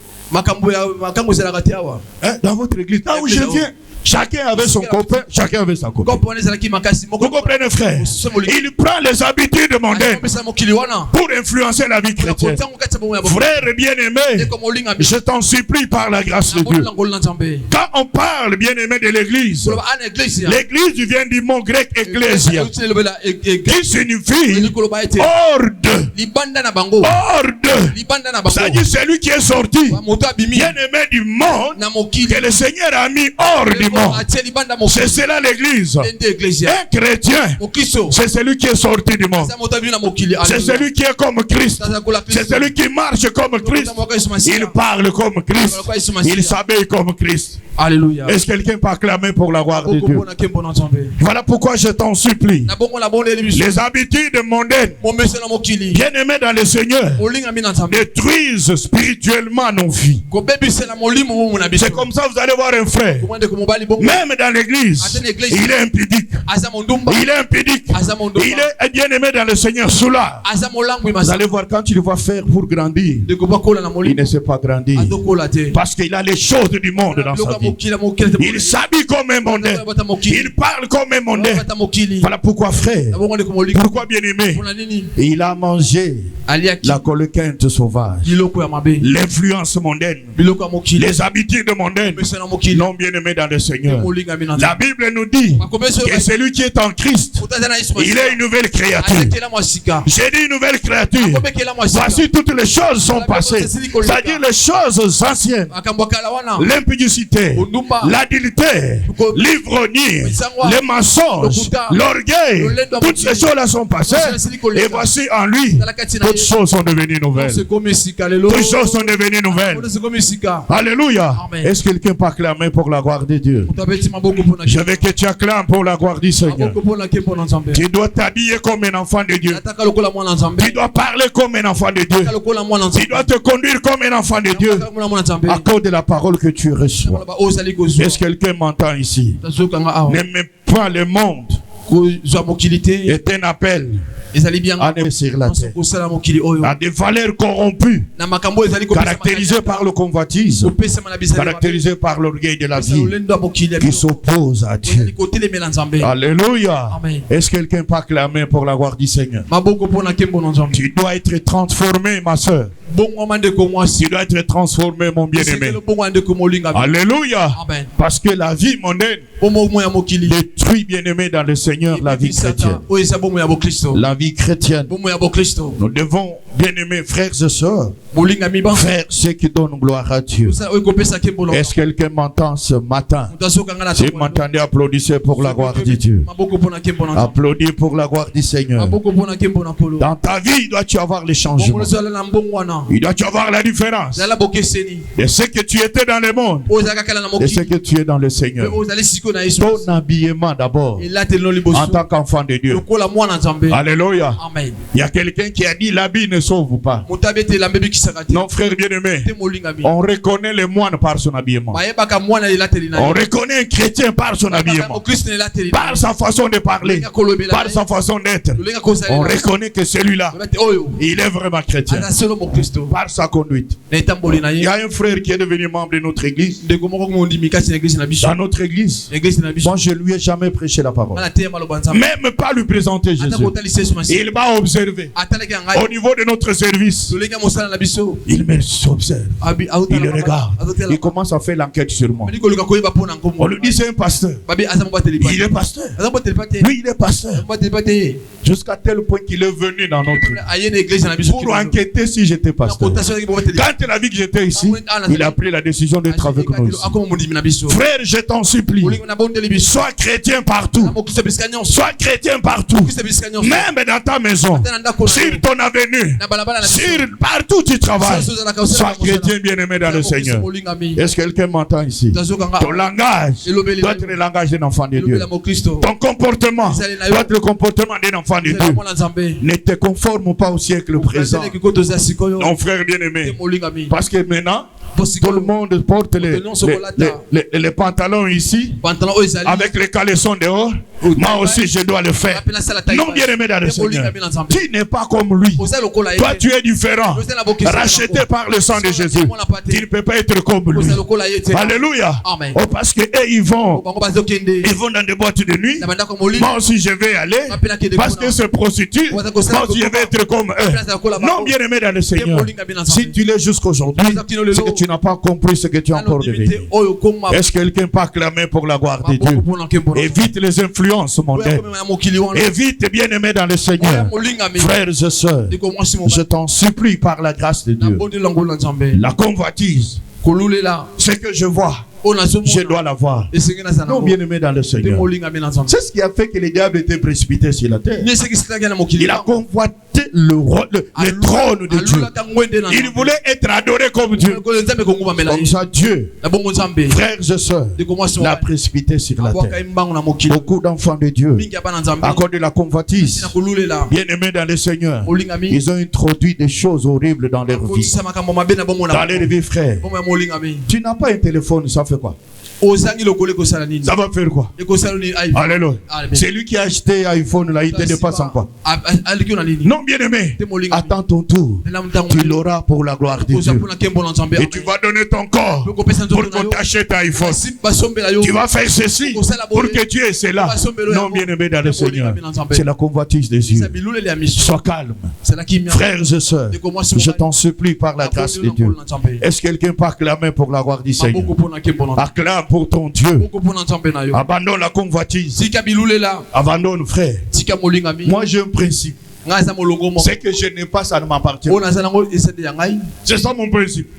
Dans votre église, là où je viens, chacun avait son copain, chacun avait sa copine. Vous comprenez, frère? Il prend les habitudes mondaines pour influencer la vie chrétienne. Frère bien-aimé, je t'en supplie par la grâce de Dieu. Quand on parle, bien-aimé, de l'église, l'église vient du mot grec ecclésia, qui signifie horde. Horde. Ça dit celui qui est sorti, bien-aimé du monde, que le Seigneur a mis hors du monde. C'est cela l'église. Un chrétien, c'est celui qui est sorti du monde. C'est celui qui est comme Christ. C'est celui qui marche comme Christ. Il parle comme Christ. Il s'habille comme Christ. Alléluia. Est-ce que quelqu'un peut acclamer pour la gloire de Dieu? Voilà pourquoi je t'en supplie. Les habitudes mondaines, bien-aimés dans le Seigneur, détruisent spirituellement nos vies. C'est comme ça vous allez voir un frère, même dans l'église, il est impudique. Il est impudique. Il est bien-aimé dans le Seigneur soulard. Vous allez voir quand il va faire pour grandir, il ne sait pas grandir parce qu'il a les choses du monde dans sa vie. pays. Il s'habille comme un mondain. Il parle comme un mondain. Voilà pourquoi, frère, pourquoi bien-aimé, il a mangé la colquinte sauvage, l'influence mondaine, les habitudes mondaines. Non, bien-aimé dans le Seigneur. La Bible nous dit que celui qui est en Christ, il est une nouvelle créature. J'ai dit une nouvelle créature. Voici toutes les choses sont passées. C'est-à-dire les choses anciennes. L'impudicité, l'adultère, l'ivrognerie, les mensonges, l'orgueil. Toutes ces choses-là sont passées. Et voici en lui, toutes choses sont devenues nouvelles. Toutes choses sont devenues nouvelles. Alléluia. Est-ce que quelqu'un peut acclamer pour la gloire de Dieu? Je veux que tu acclames pour la gloire du Seigneur. Tu dois t'habiller comme un enfant de Dieu. Tu dois parler comme un enfant de Dieu. Tu dois te conduire comme un enfant de Dieu à cause de la parole que tu reçois. Est-ce que quelqu'un m'entend ici? N'aimez pas le monde. Est un appel à ne sur la terre, à des valeurs corrompues, caractérisées par le convoitise, caractérisées par l'orgueil de la vie, qui s'oppose à Dieu. Alléluia. Est-ce que quelqu'un peut acclamer pour la gloire du Seigneur? Tu dois être transformé, ma soeur. Tu dois être transformé, mon bien-aimé. Alléluia. Parce que la vie mondaine détruit, bien-aimé dans le Seigneur, la vie chrétienne. La vie chrétienne. Nous devons, bien-aimés frères et sœurs, faire ce qui donne gloire à Dieu. Est-ce que quelqu'un m'entend ce matin? Si vous m'entendez, applaudissez pour la gloire de Dieu. Applaudissez pour la gloire du Seigneur. Dans ta vie, il doit-tu avoir les changements. Il doit-tu avoir la différence de ce que tu étais dans le monde et ce que tu es dans le Seigneur. Ton habillement d'abord en tant qu'enfant de Dieu. Alléluia. Il y a quelqu'un qui a dit l'habit ne sauve pas. Non, frère bien-aimé, on reconnaît le moine par son habillement. On reconnaît un chrétien par son habillement, par sa façon de parler, par sa façon d'être. On reconnaît que celui-là, il est vraiment chrétien par sa conduite. Il y a un frère qui est devenu membre de notre église. Dans notre église, moi je lui ai jamais prêché la parole, même pas lui présenter Jésus. Il m'a observé au niveau de notre service. Il m'observe, il regarde, il commence à faire l'enquête sur moi. On lui dit c'est un pasteur. Il est pasteur. Oui, il est pasteur. Jusqu'à tel point qu'il est venu dans notre église pour enquêter si j'étais pasteur. Quand il a vu que j'étais ici, il a pris la décision d'être avec nous ici. Frère, je t'en supplie, sois chrétien partout. Sois chrétien partout. Même dans ta maison, sur ton avenue, sur partout tu travailles. Sois chrétien bien-aimé dans le Seigneur. Est-ce que quelqu'un m'entend ici? Ton langage doit être le langage d'un enfant de Dieu. Ton comportement doit être le comportement d'un enfant de Dieu. Ne te conforme pas au siècle présent. Non, frère bien-aimé. Parce que maintenant, tout le monde porte les pantalons ici, avec les caleçons dehors. Moi aussi, je dois le faire. Non, bien-aimé dans le Seigneur. Tu n'es pas comme lui. Toi, tu es différent. Racheté par le sang de Jésus. Tu ne peux pas être comme lui. Alléluia. Oh, parce que ils vont dans des boîtes de nuit. Moi aussi, je vais aller. Parce que se prostituent. Moi aussi, je vais être comme eux. Non, bien-aimé dans le Seigneur. Si tu l'es jusqu'aujourd'hui, c'est que tu n'as pas compris ce que tu as encore deviné. Est-ce que quelqu'un peut acclamer pour la gloire de Dieu? Évite les influences mondaines. Évite, bien-aimé dans le Seigneur. Frères et sœurs, je t'en supplie par la grâce de Dieu. La convoitise, ce que je vois, je dois l'avoir. Non, bien-aimé dans le Seigneur. C'est ce qui a fait que le diable était précipité sur la terre. Il a convoité le trône de Dieu. Il voulait être adoré comme Dieu. Comme ça, Dieu, frères et sœurs, l'a précipité sur la terre. Beaucoup d'enfants de Dieu, à cause de la convoitise, bien-aimés dans le Seigneur, ils ont introduit des choses horribles dans leur vie. Dans leur vie, frère. Tu n'as pas un téléphone, ça fait quoi? Ça va faire quoi? Alléluia. C'est lui qui a acheté iPhone là, il te dépasse en quoi? Non, bien aimé, attends ton tour. Tu l'auras pour la gloire de Dieu. Et tu vas donner ton corps pour qu'on t'achète iPhone. Tu vas faire ceci pour que Dieu ait cela. Non, bien aimé dans le Seigneur, c'est la convoitise des yeux. Sois calme. Frères et sœurs, je t'en supplie par la grâce de Dieu. Est-ce que quelqu'un peut acclamer pour la gloire du Seigneur? Acclame pour ton Dieu. Abandonne la convoitise. Abandonne, frère. Moi j'ai un principe. C'est que je n'ai pas, ça ne m'appartient. C'est ça mon principe.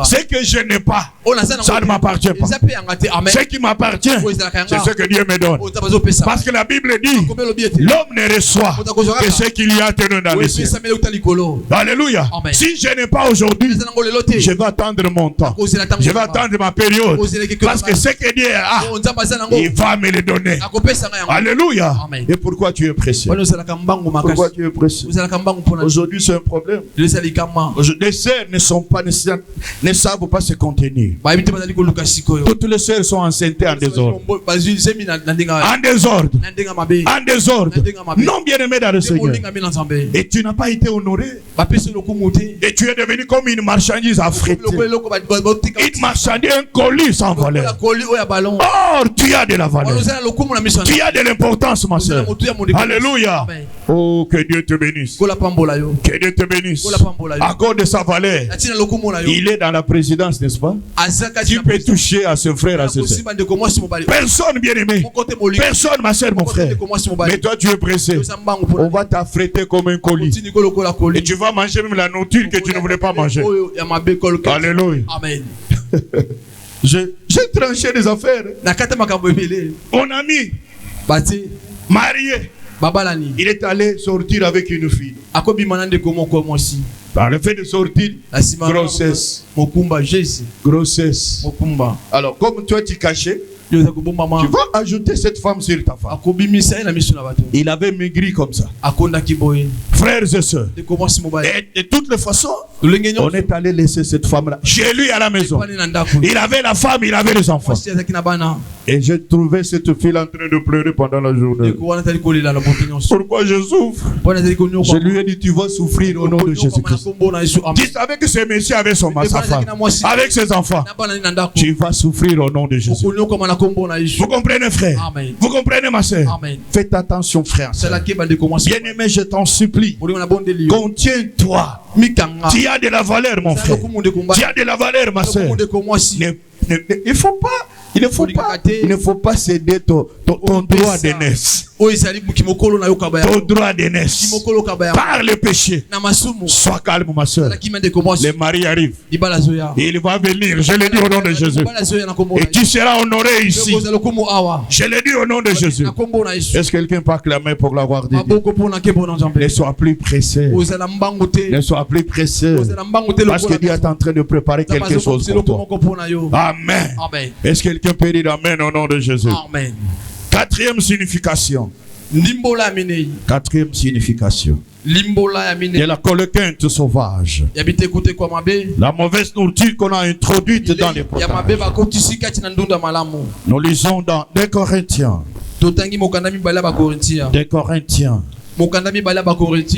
C'est que je n'ai pas, ça ne m'appartient pas. Ce qui m'appartient, c'est ce que Dieu me donne. Parce que la Bible dit, l'homme ne reçoit que ce qu'il y a tenu dans les cieux. Alléluia. Si je n'ai pas aujourd'hui, je vais attendre mon temps. Je vais attendre ma période. Parce que ce que Dieu a, il va me le donner. Alléluia. Et pourquoi tu es pressé? Pourquoi tu es pressé? Aujourd'hui c'est un problème. Les sœurs ne savent pas se contenir. Toutes les sœurs sont enceintes en désordre. En désordre. En désordre. Non, bien aimé dans le Seigneur. Et tu n'as pas été honoré. Et tu es devenu comme une marchandise affrétée. Une marchandise, un colis sans valeur. Or, tu as de la valeur. Tu as de l'importance, ma soeur. Alléluia. Oh, que Dieu te bénisse. Que Dieu te bénisse. À cause de sa valeur, il est dans la présidence, n'est-ce pas? Tu peux toucher à ce frère, à ce soeur. Personne, bien aimé. Personne, ma soeur, mon frère. Mais toi, tu es pressé. On va t'affréter comme un colis. Et tu vas manger même la nourriture que tu ne voulais pas manger. Alléluia. Amen. J'ai tranché des affaires. Mon ami marié, il est allé sortir avec une fille. Dans le fait de sortir, grossesse. Grossesse. Alors, comme toi tu cachais, tu vas ajouter cette femme sur ta femme. Il avait maigri comme ça. Frères et sœurs, et de toutes les façons, on est allé laisser cette femme-là chez lui à la maison. Il avait la femme, il avait les enfants. Et j'ai trouvé cette fille en train de pleurer pendant la journée. Pourquoi je souffre? Je lui ai dit, tu vas souffrir au nom de Jésus-Christ. Tu savais que ce monsieur avait sa femme, avec ses enfants. Tu vas souffrir au nom de Jésus. Vous comprenez, frère? Amen. Vous comprenez, ma soeur? Amen. Faites attention, frère. Bien aimé, je t'en supplie. Contiens-toi. Tu as de la valeur, mon frère. Tu as de la valeur, ma soeur. Il ne faut pas céder ton droit d'aînesse. Ton droit d'aînesse par le péché. Sois calme, ma soeur. Les maris arrivent. Il va venir. Je le dis au nom de Jésus. Et tu seras honoré ici. Je le dis au nom de Jésus. Est-ce que quelqu'un peut acclamer pour la gloire de Dieu? Ne sois plus pressé. Ne sois plus pressé. Parce que Dieu est en train de préparer quelque chose pour toi. Amen. Est-ce que quelqu'un peut dire amen au nom de Jésus? Amen. Quatrième signification. Quatrième signification. Et la colquinte sauvage. La mauvaise nourriture qu'on a introduite dans les potages. Nous lisons dans 2 Corinthiens. 2 Corinthiens.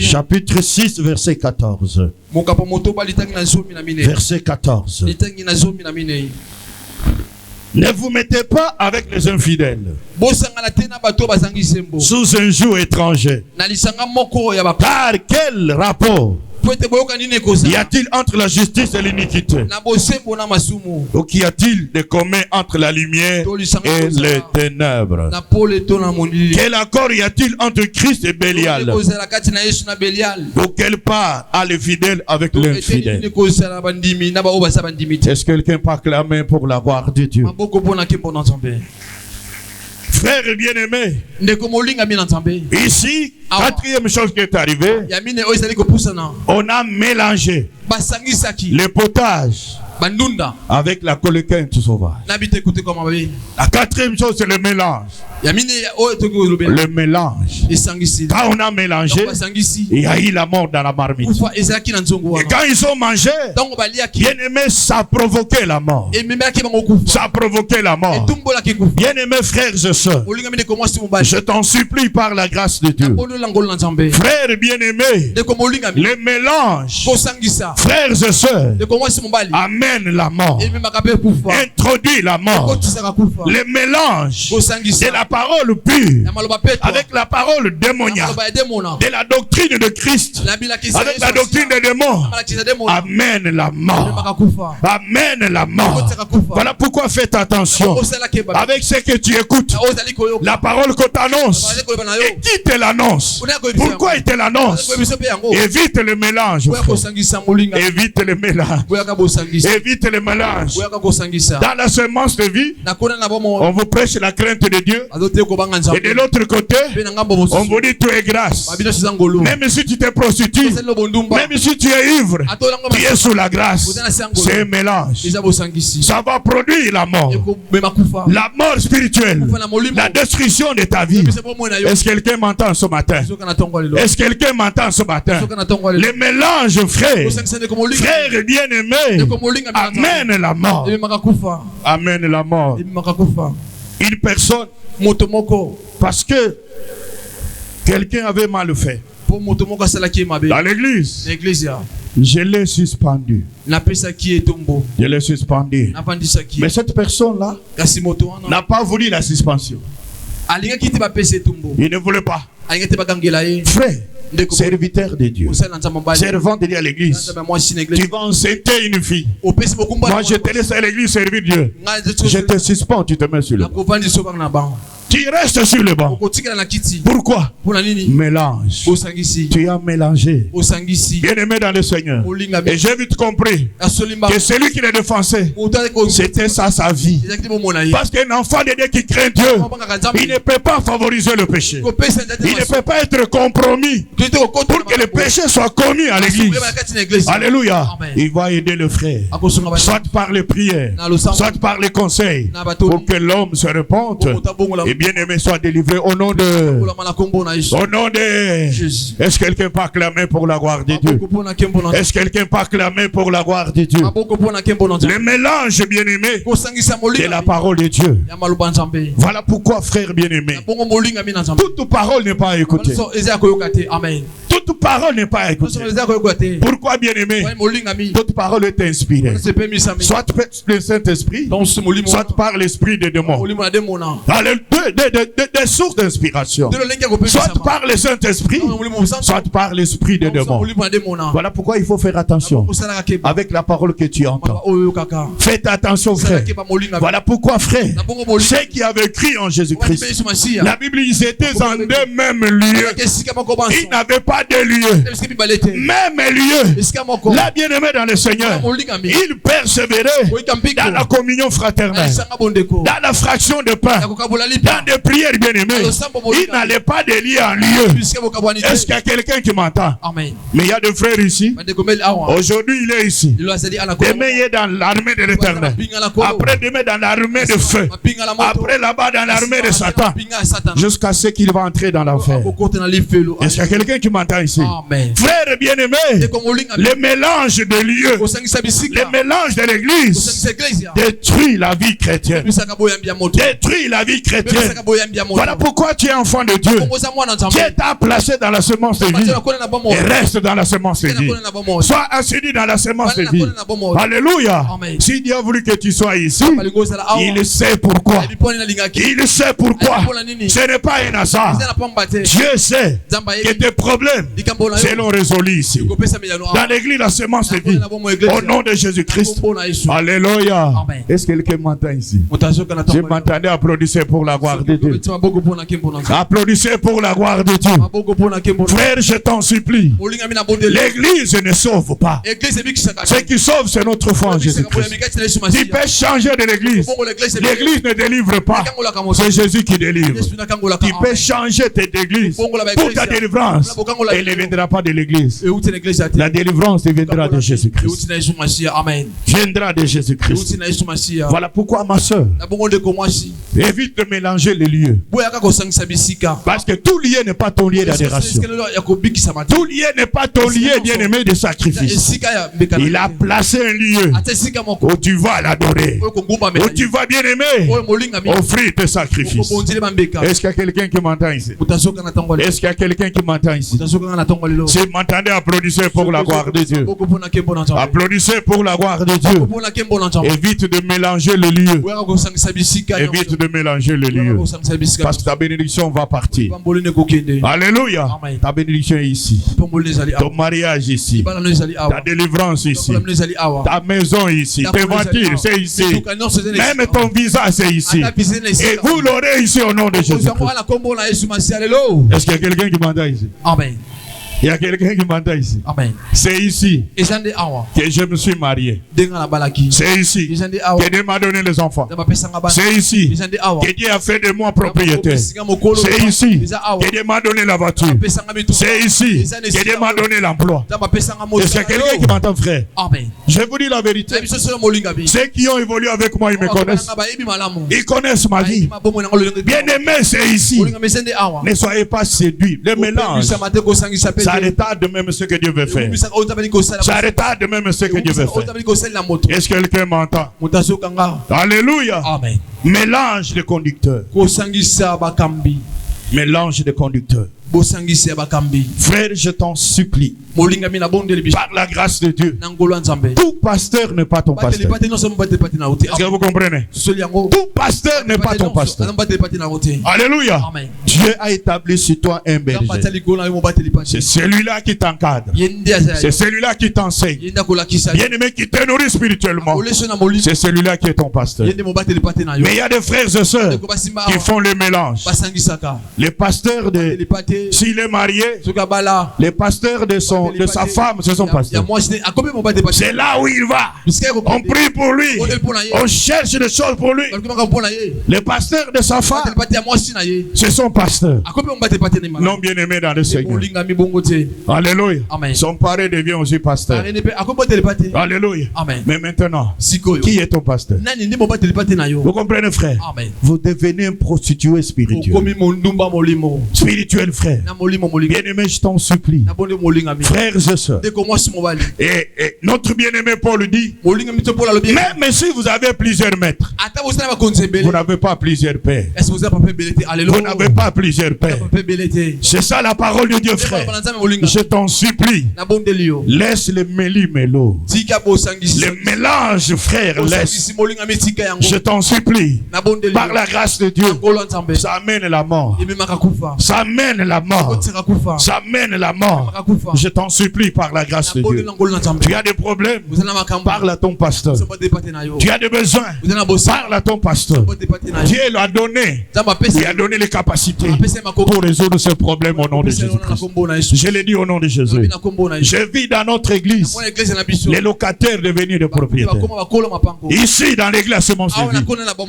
Chapitre 6, verset 14. Verset 14. Ne vous mettez pas avec les infidèles sous un joug étranger. Par quel rapport y a-t-il entre la justice et l'iniquité? Ou qu'y a-t-il de commun entre la lumière et les ténèbres? Quel accord y a-t-il entre Christ et Bélial? Ou quelle part a le fidèle avec l'infidèle? Est-ce que quelqu'un peut acclamer pour la gloire de Dieu? Frère bien-aimé, ici, quatrième chose qui est arrivée, on a mélangé les potages avec la colquinte sauvage. La quatrième chose, c'est le mélange. Le mélange. Quand on a mélangé, il y a eu la mort dans la marmite. Et quand ils ont mangé, bien aimé, ça a provoqué la mort. Ça a provoqué la mort. Bien aimé frères et sœurs, je t'en supplie par la grâce de Dieu. Frères bien aimés, le mélange, frères et sœurs, amène la mort, introduit la mort. Le mélange de la parole pure avec la parole démoniaque, de la doctrine de Christ avec la doctrine des démons, amène la mort. Amène la mort. Voilà pourquoi faites attention avec ce que tu écoutes, la parole qu'on t'annonce et qui te l'annonce. Pourquoi il te l'annonce? Évite le mélange, frère. Évite le mélange. Évite le mélange. Dans la semence de vie, on vous prêche la crainte de Dieu. Et de l'autre côté, on vous dit tu es grâce. Même si tu te prostitues, même si tu es ivre, tu es sous la grâce. C'est un mélange. Ça va produire la mort. La mort spirituelle. La destruction de ta vie. Est-ce que quelqu'un m'entend ce matin? Est-ce que quelqu'un m'entend ce matin? Le mélange, frère, frère bien-aimé, amène la mort. Amène la mort. Une personne, parce que quelqu'un avait mal fait dans l'église, je l'ai suspendu. Je l'ai suspendu. Mais cette personne-là n'a pas voulu la suspension. Il ne voulait pas. Frère, serviteur de Dieu, servant de Dieu à l'église, tu vas enceinter une fille. Moi je te laisse à l'église servir Dieu. Je te suspends, tu te mets sur le banc. Tu restes sur le banc. Pourquoi? Mélange. Tu as mélangé. Bien aimé dans le Seigneur. Et j'ai vite compris que celui qui l'a défoncé, c'était ça sa vie. Parce qu'un enfant de Dieu qui craint Dieu, il ne peut pas favoriser le péché. Il ne peut pas être compromis pour que le péché soit commis à l'église. Alléluia. Il va aider le frère, soit par les prières, soit par les conseils, pour que l'homme se repente et bien aimé soit délivré au nom de Jésus. Est-ce que quelqu'un peut acclamer pour la gloire de Dieu? Est-ce que quelqu'un peut acclamer pour la gloire de Dieu? Le mélange bien aimé de la parole de Dieu. Voilà pourquoi frère bien aimé, toute parole n'est pas à écouter. Toute parole n'est pas à écouter. Pourquoi bien aimé? Toute parole est inspirée, soit par le Saint-Esprit, soit par l'esprit des démons. Des sources d'inspiration, soit par le Saint-Esprit, soit par l'esprit des démons. Voilà pourquoi il faut faire attention avec la parole que tu entends. Faites attention frère. Voilà pourquoi frère, ceux qui avaient cru en Jésus-Christ, la Bible, ils étaient en deux mêmes lieux. Ils n'avaient pas de lieu. Même lieu. Là bien aimé dans le Seigneur, ils persévéraient dans la communion fraternelle, dans la fraction de pain, dans des prières bien aimées. Il n'allait pas de lieu en lieu. Est-ce qu'il y a quelqu'un qui m'entend? Mais il y a des frères ici. Aujourd'hui il est ici. Demain il est dans l'armée de l'Éternel. Après demain dans l'armée de feu. Après là-bas dans l'armée de Satan. Jusqu'à ce qu'il va entrer dans l'enfer. Est-ce qu'il y a quelqu'un qui m'entend ici? Frère bien aimé, le mélange de lieux, le mélange de l'église détruit la vie chrétienne. Détruit la vie chrétienne. Voilà pourquoi tu es enfant de Dieu. Dieu t'a placé dans la semence de vie et reste dans la semence de vie. Sois assis dans la semence de vie. Alléluia. Si Dieu a voulu que tu sois ici, il sait pourquoi. Il sait pourquoi. Ce n'est pas un hasard. Dieu sait que tes problèmes seront résolus ici. Dans l'église, la semence de vie. Au nom de Jésus-Christ. Alléluia. Est-ce que quelqu'un m'entend ici? Je m'entendais applaudir pour la gloire de Dieu. Applaudissez pour la gloire de Dieu. Frère, je t'en supplie. L'église ne sauve pas. Ce qui sauve, c'est notre foi en Jésus-Christ. Tu peux changer de l'église. L'église ne délivre pas. C'est Jésus qui délivre. Tu peux changer d'église pour ta délivrance Elle ne viendra pas de l'église. La délivrance viendra de Jésus-Christ. Viendra de Jésus-Christ. Voilà pourquoi, ma soeur, évite de mélanger les lieux. Parce que tout lieu n'est pas ton lieu d'adoration. Tout lieu n'est pas ton lieu bien-aimé de sacrifice. Il a placé un lieu où tu vas l'adorer, où tu vas bien-aimé offrir tes sacrifices. Est-ce qu'il y a quelqu'un qui m'entend ici? Est-ce qu'il y a quelqu'un qui m'entend ici? Si vous m'entendez, applaudissez pour la gloire de Dieu. Applaudissez pour la gloire de Dieu. Évite de mélanger le lieu. Évite de mélanger le lieu. Parce que ta bénédiction va partir. Alléluia. Ta bénédiction est ici. Ton mariage ici. Ta délivrance ici. Ta maison ici. Tes voitures, c'est ici. Même ton visa, c'est ici. Et vous l'aurez ici au nom de Jésus. Est-ce qu'il y a quelqu'un qui m'entend ici? Amen. Il y a quelqu'un qui m'entend ici. Amen. C'est ici que je me suis marié. C'est ici que Dieu m'a donné les enfants. C'est ici que Dieu a fait de moi propriétaire. C'est ici que Dieu m'a donné la voiture. C'est ici que Dieu m'a donné l'emploi. Est-ce qu'il y a quelqu'un qui m'entend, frère? Amen. Je vous dis la vérité. Ceux qui ont évolué avec moi, ils me connaissent. Ils connaissent ma vie. Bien aimé, c'est ici. Ne soyez pas séduits. Le mélange, ça retarde même ce que Dieu veut faire. Ça retarde même ce que Dieu veut faire. Est-ce que quelqu'un m'entend? Alléluia. Amen. Mélange de conducteurs. Mélange de conducteurs. Frère, je t'en supplie, par la grâce de Dieu, tout pasteur n'est pas ton pasteur. Est-ce que vous comprenez? Tout pasteur n'est pas ton pasteur. Alléluia. Amen. Dieu a établi sur toi un berger. C'est celui-là qui t'encadre. C'est celui-là qui t'enseigne. Bien-aimé, qui te nourrit spirituellement. C'est celui-là qui est ton pasteur. Mais il y a des frères et sœurs qui font le mélange. Les pasteurs de... S'il est marié, les pasteurs de sa femme, c'est son pasteur. C'est là où il va. On prie pour lui. On cherche des choses pour lui. Les pasteurs de sa femme, c'est son pasteur. Non, bien aimé dans le Seigneur. Alléluia. Son père devient aussi pasteur. Alléluia. Mais maintenant, qui est ton pasteur? Vous comprenez, frère? Vous devenez un prostitué spirituel. Spirituel, frère. Bien-aimé, je t'en supplie. Frères et sœurs. Et notre bien-aimé Paul dit, même si vous avez plusieurs maîtres, vous n'avez pas plusieurs pères. Vous n'avez pas plusieurs pères. C'est ça la parole de Dieu, frère. Je t'en supplie. Laisse le méli-mélo. Le mélange, frère, laisse. Je t'en supplie. Par la grâce de Dieu, ça amène la mort. Ça amène la mort. Ça mène la mort. Je t'en supplie par la grâce de Dieu. Tu as des problèmes, parle à ton pasteur. Tu as des besoins, parle à ton pasteur. Dieu l'a donné. Il a donné les capacités pour résoudre ce problème au nom de Jésus-Christ. Je l'ai dit au nom de Jésus. Je vis dans notre église les locataires devenus des propriétaires. Ici dans l'église à Semence de Vie.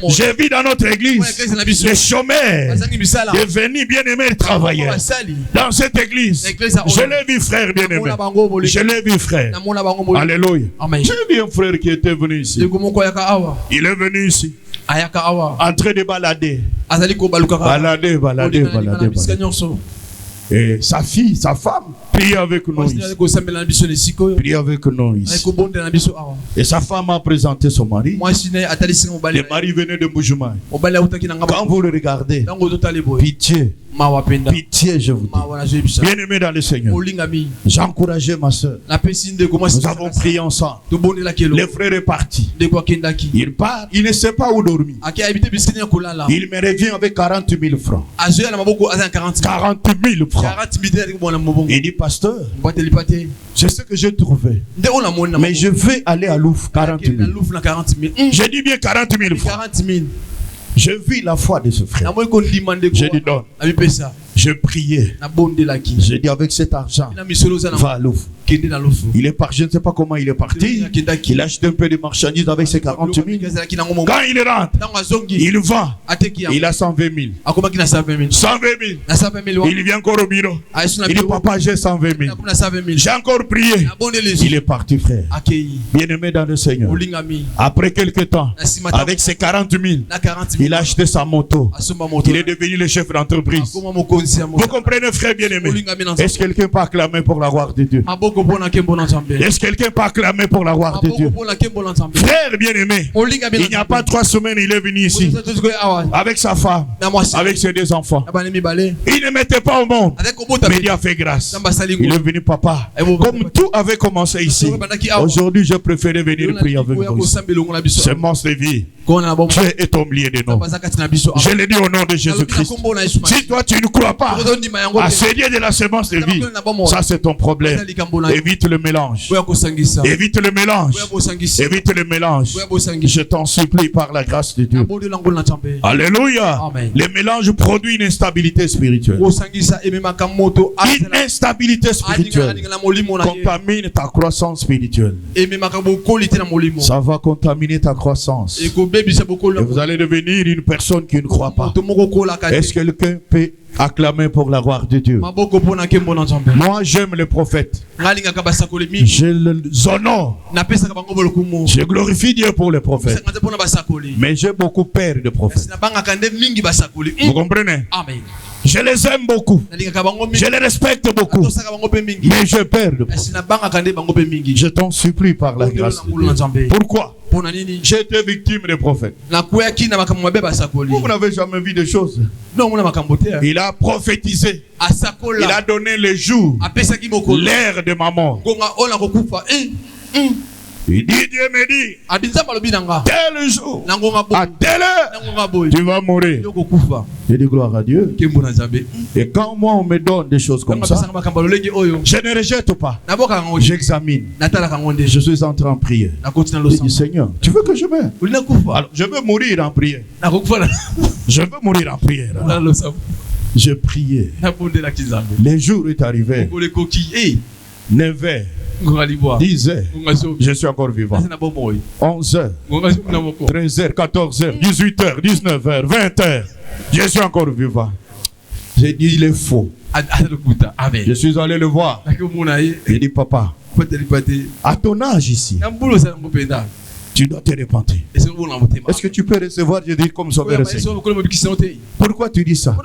Je vis dans notre église les chômeurs devenus bien-aimés travailleurs. Dans cette église, je l'ai vu, frère bien-aimé. Je l'ai vu, frère. Alléluia. J'ai vu un frère qui était venu ici. Il est venu ici en train de balader. Balader. Et sa fille, sa femme, prie avec nous ici. Prie avec nous ici. Et sa femme a présenté son mari. Le mari venait de Mbujumaï. Quand vous le regardez, pitié. Pitié, je vous dis. Bien aimé dans le Seigneur, j'ai encouragé ma soeur. Nous avons prié ensemble. Le frère est parti. Il part, il ne sait pas où dormir. Il me revient avec 40 000 francs. 40 000 francs. Il dit, pasteur, c'est ce que j'ai trouvé. Mais je vais aller à Louvre, 40 000. J'ai dit bien 40 000 francs. Je vis la foi de ce frère. J'ai dit non. Je priais. J'ai dit avec cet argent, va à Louvre. Il est parti, je ne sais pas comment il est parti. Il a acheté un peu de marchandises avec ses 40 000. Quand il rentre, il va. Il a 120 000. 120 000. Il vient encore au bureau. Il dit, papa, j'ai 120 000. J'ai encore prié. Il est parti, frère. Bien-aimé dans le Seigneur. Après quelques temps, avec ses 40 000, il a acheté sa moto. Il est devenu le chef d'entreprise. Vous comprenez, frère bien-aimé? Est-ce que quelqu'un peut acclamer pour la gloire de Dieu? Est-ce que quelqu'un peut acclamer pour la gloire de Dieu? Frère bien-aimé, il n'y a pas 3 semaines, il est venu ici avec sa femme, avec ses 2 enfants. Il ne mettait pas au monde, mais il a fait grâce. Il est venu, papa. Comme tout avait commencé ici, aujourd'hui je préférais venir prier avec vous. Semence de vie, Dieu est au milieu de nous. Je le dis au nom de Jésus-Christ. Si toi tu ne crois pas à ce Dieu de la semence de vie, ça c'est ton problème. Évite le mélange. Évite le mélange. Évite le mélange. Je t'en supplie par la grâce de Dieu. Alléluia. Le mélange produit une instabilité spirituelle. Une instabilité spirituelle contamine ta croissance spirituelle. Ça va contaminer ta croissance. Et vous allez devenir une personne qui ne croit pas. Est-ce que quelqu'un peut acclamer pour la gloire de Dieu? Moi j'aime les prophètes. Je les honore. Je glorifie Dieu pour les prophètes. Mais j'ai beaucoup peur des prophètes. Vous comprenez? Je les aime beaucoup. Je les respecte beaucoup. Mais j'ai peur de prophètes. Je t'en supplie par la grâce de Dieu. Pourquoi? J'ai été victime des prophètes. Vous n'avez jamais vu des choses. Il a prophétisé. Il a donné le jour, l'heure de ma mort. Il dit, Dieu me dit, tel jour, à telle heure, tu vas mourir. Je dis gloire à Dieu. Et quand moi on me donne des choses comme ça, je ne rejette pas. J'examine. Je suis en train de prier. Je dis, Seigneur, tu veux que je meure? Alors, je veux mourir en prière. Je veux mourir en prière. Je priais. Le jour est arrivé. 9h. 10h, je suis encore vivant. 11h, 13h, 14h, 18h, 19h, 20h, je suis encore vivant. J'ai dit, il est faux. Je suis allé le voir. Il dit, papa, à ton âge ici, tu dois te repentir. Est-ce que tu peux recevoir Jésus comme sauveur? Pourquoi tu dis ça?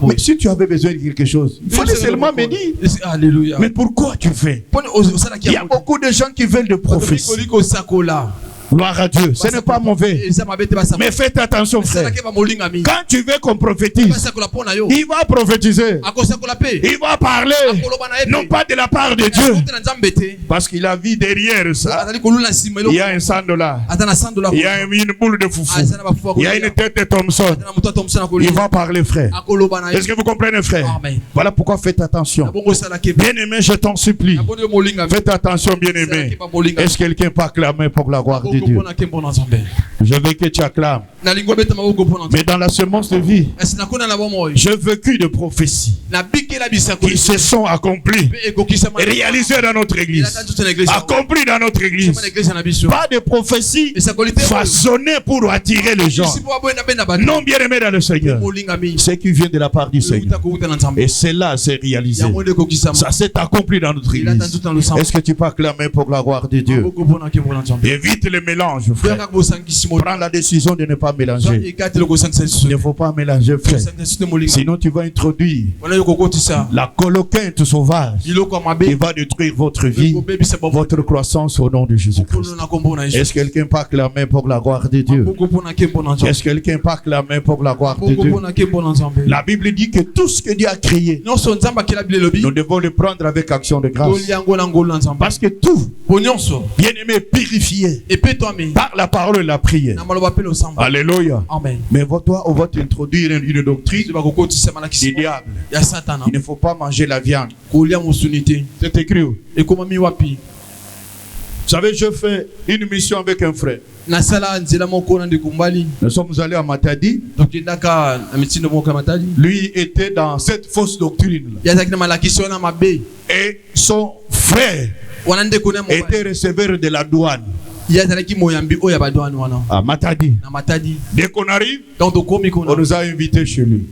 Mais si tu avais besoin de quelque chose, il fallait seulement me dire. Alléluia. Mais pourquoi tu fais? Il y a beaucoup de gens qui veulent de prophétie. Gloire à Dieu, ce n'est pas mauvais. Mais faites attention, frère. Quand tu veux qu'on prophétise, il va prophétiser. Il va parler, non pas de la part de Dieu. Parce qu'il a vu derrière ça, il y a un $100. Il y a une boule de foufou. Il y a une tête de Thompson. Il va parler, frère. Est-ce que vous comprenez, frère? Voilà pourquoi faites attention. Bien-aimé, je t'en supplie. Faites attention, bien-aimé. Est-ce que quelqu'un peut acclamer pour la gloire de Dieu? Je veux que tu acclames. Mais dans la semence de vie, j'ai vécu de prophéties qui se sont accomplies et réalisées dans notre église. Accomplies dans notre église. Pas de prophéties façonnées pour attirer les gens. Non, bien aimé dans le Seigneur. Ce qui vient de la part du Seigneur. Et cela s'est réalisé. Ça s'est accompli dans notre église. Est-ce que tu peux acclamer pour la gloire de Dieu? Évite le mélange, frère. Prends la décision de ne pas mélanger. Il ne faut pas mélanger, frère. Sinon tu vas introduire la coloquinte sauvage qui va détruire votre vie, votre croissance au nom de Jésus-Christ. Est-ce que quelqu'un peut acclamer pour la gloire de Dieu? Est-ce que quelqu'un peut acclamer pour la gloire de Dieu? La Bible dit que tout ce que Dieu a créé, nous devons le prendre avec action de grâce. Parce que tout, bien aimé, purifié par la parole et la prière. Alléluia. Mais toi, on va t'introduire une doctrine du diable. Il ne faut pas manger la viande. C'est écrit où? Vous savez, je fais une mission avec un frère. Nous sommes allés à Matadi. Lui était dans cette fausse doctrine. Et son frère était receveur de la douane à Matadi. Dès qu'on arrive, on nous a invités chez lui.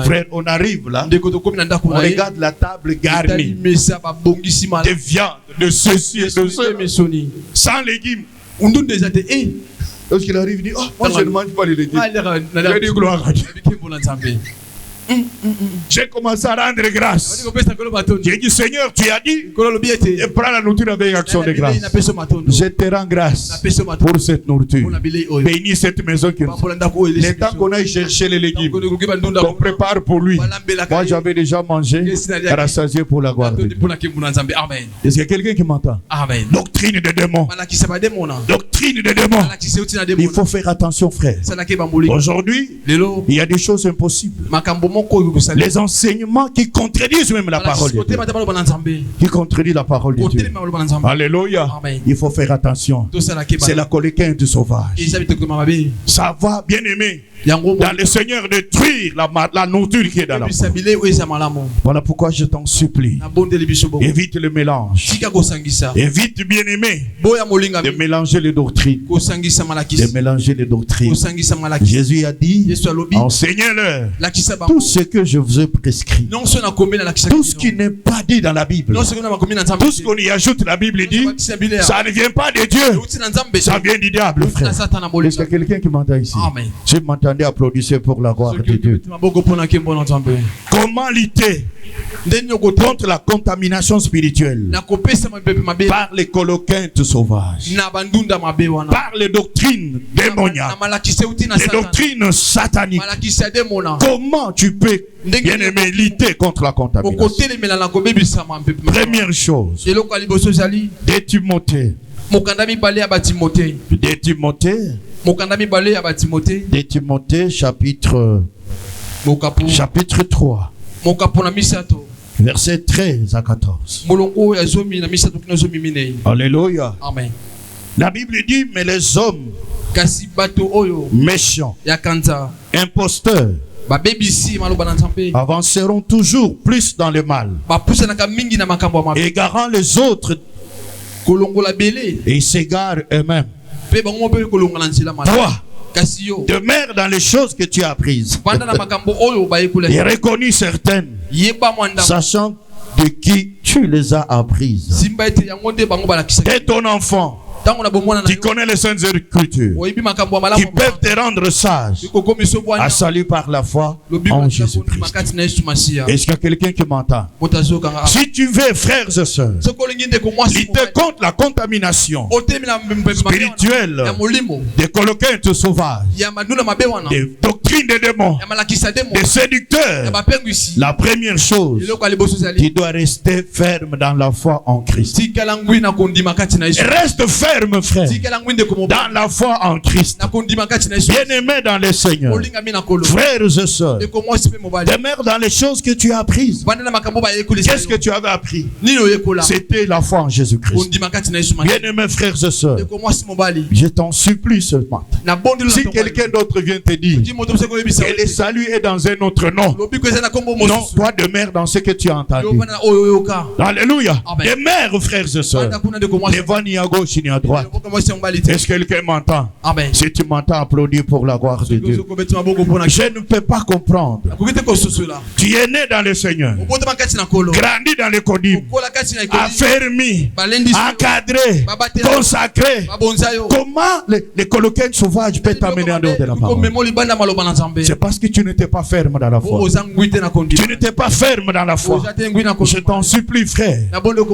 Frère, on arrive là, on regarde la table garnie de viande, de ceci et de cela, sans légumes. Lorsqu'il arrive, il dit, oh, moi je ne mange pas les légumes. Je dis gloire à Dieu. J'ai commencé à rendre grâce. J'ai dit, Seigneur, tu as dit, et prends la nourriture avec action de grâce. Je te rends grâce pour cette nourriture. Bénis cette maison qui nous. Le temps qu'on aille chercher les légumes, qu'on prépare pour lui. Moi, j'avais déjà mangé, rassasié pour la gloire de Dieu. Est-ce qu'il y a quelqu'un qui m'entend? Doctrine de démons. Doctrine de démons. Il faut faire attention, frère. Aujourd'hui, il y a des choses impossibles. Les enseignements qui contredisent même la parole de Dieu. Qui contredisent la parole de Dieu. Alléluia. Il faut faire attention. C'est la colléquinte sauvage. Ça va, bien aimé, dans le Seigneur, détruire la nourriture qui est dans la parole. Voilà pourquoi je t'en supplie. Évite le mélange. Évite, bien aimé, de mélanger les doctrines. De mélanger les doctrines. Jésus a dit, enseignez-leur tout ce que je vous ai prescrit. Tout ce qui n'est pas dit dans la Bible. Tout ce qu'on y ajoute, la Bible dit, ça ne vient pas de Dieu. Ça vient du diable, frère. Est-ce qu'il y a quelqu'un qui m'entend ici? Si vous m'entendez, applaudissez pour la gloire de Dieu. Comment lutter contre la contamination spirituelle? Par les colloquintes sauvages, par les doctrines démoniaques, les doctrines sataniques. Comment tu peux, bien aimé, lutter contre la contamination? Première chose, de Timothée. De Timothée, chapitre 3. Versets 13 à 14. Alléluia. Amen. La Bible dit, mais les hommes méchants, imposteurs, avanceront toujours plus dans le mal, égarant les autres et s'égarent eux-mêmes. Toi, demeure dans les choses que tu as apprises et reconnus certaines, sachant de qui tu les as apprises. Dès ton enfant, tu connais les saintes écritures qui peuvent te rendre sage à salut par la foi en Jésus-Christ. Est-ce qu'il y a quelqu'un qui m'entend? Si tu veux, frères et sœurs, lutter contre la contamination spirituelle des colloquintes sauvages, des doctrines des démons, des séducteurs, la première chose, tu dois rester ferme dans la foi en Christ. Reste ferme, frère, dans la foi en Christ. Bien-aimé dans le Seigneur, frères et sœurs, demeure dans les choses que tu as apprises. Qu'est-ce que tu avais appris? C'était la foi en Jésus-Christ. Bien-aimé frères et sœurs, je t'en supplie ce matin. Si quelqu'un d'autre vient te dire que le salut est dans un autre nom, non, toi demeure dans ce que tu as entendu. Alléluia. Demeure, frères et sœurs, ne va ni à gauche ni à droite. Est-ce que quelqu'un m'entend? Si tu m'entends, applaudis pour la gloire de Dieu. Je ne peux pas comprendre. Tu es né dans le Seigneur, grandi dans le codime, affermi, encadré, consacré. Comment les colloquintes sauvages peuvent t'amener en dehors de la parole? C'est parce que tu n'étais pas ferme dans la foi. Tu n'étais pas ferme dans la foi. Je t'en supplie, frère,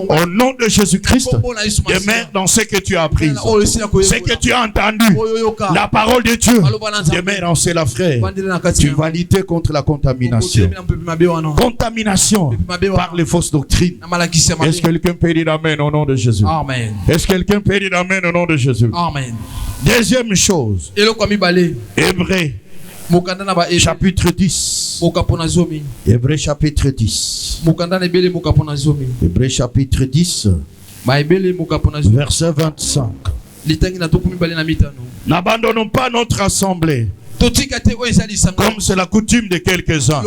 au nom de Jésus-Christ, demeure dans ce que tu as appris, ce que tu as entendu, la parole de Dieu. Demeure en cela, frère. Tu vas lutter contre la contamination. Contamination par les fausses doctrines. Est-ce que quelqu'un peut dire amen au nom de Jésus? Amen. Est-ce que quelqu'un peut dire amen au nom de Jésus? Amen. Deuxième chose, Hébreux chapitre 10. Hébreux chapitre 10. Hébreux chapitre 10. Verset 25. N'abandonnons pas notre assemblée comme c'est la coutume de quelques-uns.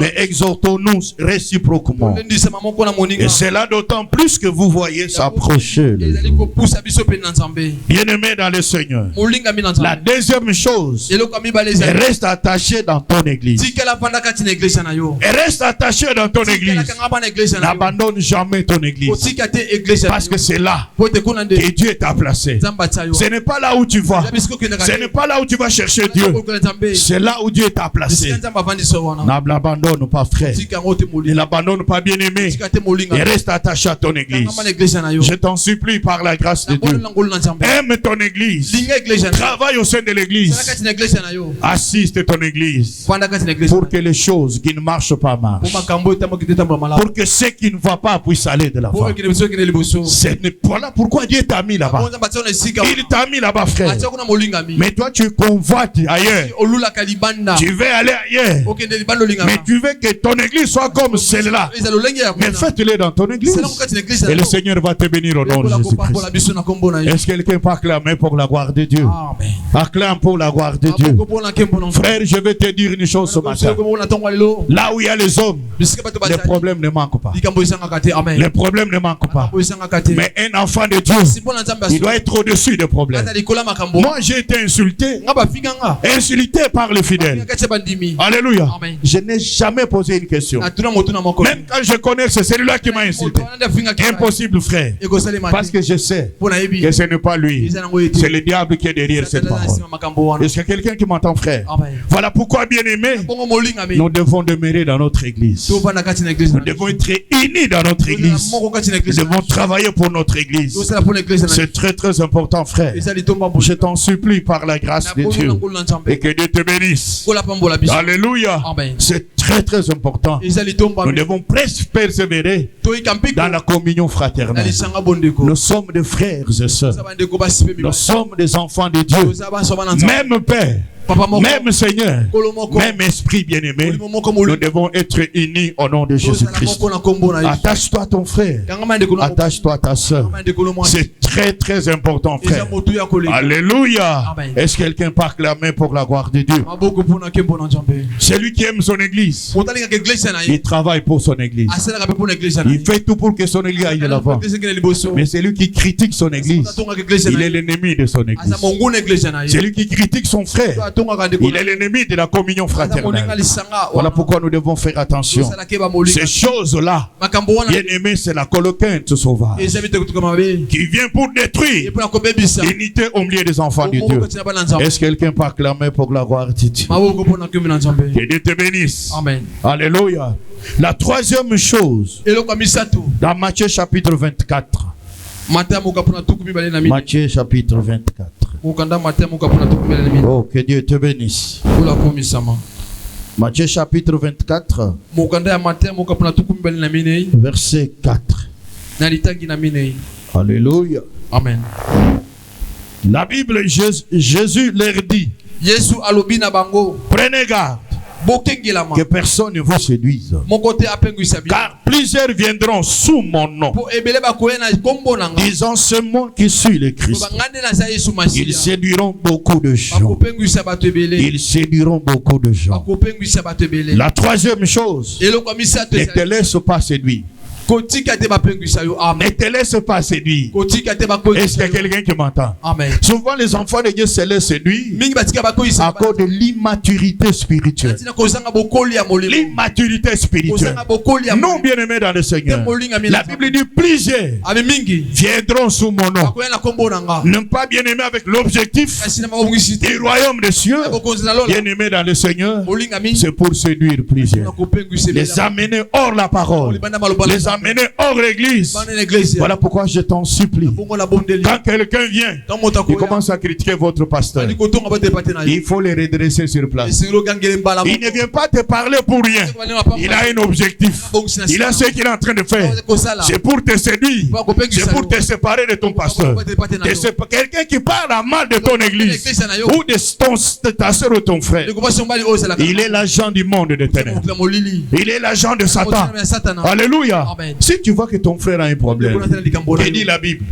Mais exhortons-nous réciproquement. Et c'est là d'autant plus que vous voyez s'approcher. Bien-aimé dans le Seigneur. La deuxième chose, reste attaché dans ton église. Et reste attaché dans ton église. N'abandonne jamais ton église. Parce que c'est là que Dieu t'a placé. Ce n'est pas là où tu vas. Ce n'est pas là où tu vas chercher Dieu. C'est là où Dieu t'a placé. N'abandonne pas, frère. Ne l'abandonne pas, bien-aimé. Et reste attaché à ton église. Je t'en supplie par la grâce de Dieu. Aime ton église. Travaille au sein de l'église. Assiste ton église. Pour que les choses qui ne marchent pas marchent. Pour que ce qui ne va pas puisse aller de l'avant. Voilà pourquoi Dieu t'a mis là-bas. Il t'a mis là-bas, frère. Mais toi, tu convoites ailleurs. Tu veux aller ailleurs. Mais tu veux que ton église soit comme celle-là. Mais faites-le dans ton église. Et le Seigneur va te bénir au nom de Jésus-Christ. Est-ce que quelqu'un peut acclamer pour la gloire de Dieu? Acclame pour la gloire de Dieu. Frère, je vais te dire une chose ce matin. Là où il y a les hommes, les problèmes ne manquent pas. Les problèmes ne manquent pas. Mais un enfant de Dieu, il doit être au-dessus des problèmes. Moi, j'ai été insulté par les fidèles. Alléluia. Je n'ai jamais posé une question. Même quand je connais, c'est celui-là qui m'a insulté. Impossible, frère. Parce que je sais que ce n'est pas lui. C'est le diable qui est derrière cette parole. Est-ce qu'il y a quelqu'un qui m'entend, frère? Voilà pourquoi, bien aimé, nous devons demeurer dans notre église. Nous devons être unis dans notre église. Nous devons travailler pour notre église. C'est très très important, frère. Je t'en supplie par la grâce de Dieu. Et que Dieu te bénisse. Alléluia. C'est très très important. Nous devons persévérer dans la communion fraternelle. Nous sommes des frères et sœurs. Nous sommes des enfants de Dieu. Même Père, même Seigneur, même Esprit bien-aimé, nous devons être unis au nom de Jésus-Christ. Attache-toi à ton frère. Attache-toi à ta soeur. C'est très très important, frère. Alléluia. Est-ce que quelqu'un peut acclamer pour la gloire de Dieu? Celui qui aime son église, il travaille pour son église. Il fait tout pour que son église aille de l'avant. Mais celui qui critique son église, il est l'ennemi de son église. Celui qui critique son frère, il est l'ennemi de la communion fraternelle. Voilà pourquoi nous devons faire attention. Ces choses-là, bien aimé, c'est la coloquinte sauvage qui vient pour détruire l'unité au milieu des enfants de Dieu. Est-ce que quelqu'un peut acclamer pour la gloire de Dieu? Que Dieu te bénisse. Amen. Alléluia. La troisième chose, dans Matthieu chapitre 24. Matthieu chapitre 24. Oh, que Dieu te bénisse. Matthieu chapitre 24, verset 4. Alléluia. Amen. La Bible, Jésus leur dit, prenez garde que personne ne vous séduise. Car plusieurs viendront sous mon nom, disant ce mot qui suit le Christ. Ils séduiront beaucoup de gens. Ils séduiront beaucoup de gens. La troisième chose, ne te laisse pas séduire. Ne te laisse pas séduire. Est-ce qu'il y a quelqu'un qui m'entend? Souvent les enfants de Dieu se laissent séduire à cause de l'immaturité spirituelle. L'immaturité spirituelle. Non, bien-aimés dans le Seigneur, la Bible dit plusieurs viendront sous mon nom. Non pas bien-aimés avec l'objectif du royaume des cieux. Bien-aimés dans le Seigneur, c'est pour séduire plusieurs. Les amener hors la parole. Les amener hors l'église. Voilà pourquoi je t'en supplie. Quand quelqu'un vient, il commence à critiquer votre pasteur, il faut les redresser sur place. Il ne vient pas te parler pour rien. Il a un objectif. Il a ce qu'il est en train de faire. C'est pour te séduire. C'est pour te séparer de ton pasteur. Quelqu'un qui parle à mal de ton église ou de ta soeur ou ton frère, il est l'agent du monde de ténèbres. Il est l'agent de Satan. Alléluia. Amen. Si tu vois que ton frère a un problème, que dit la Bible?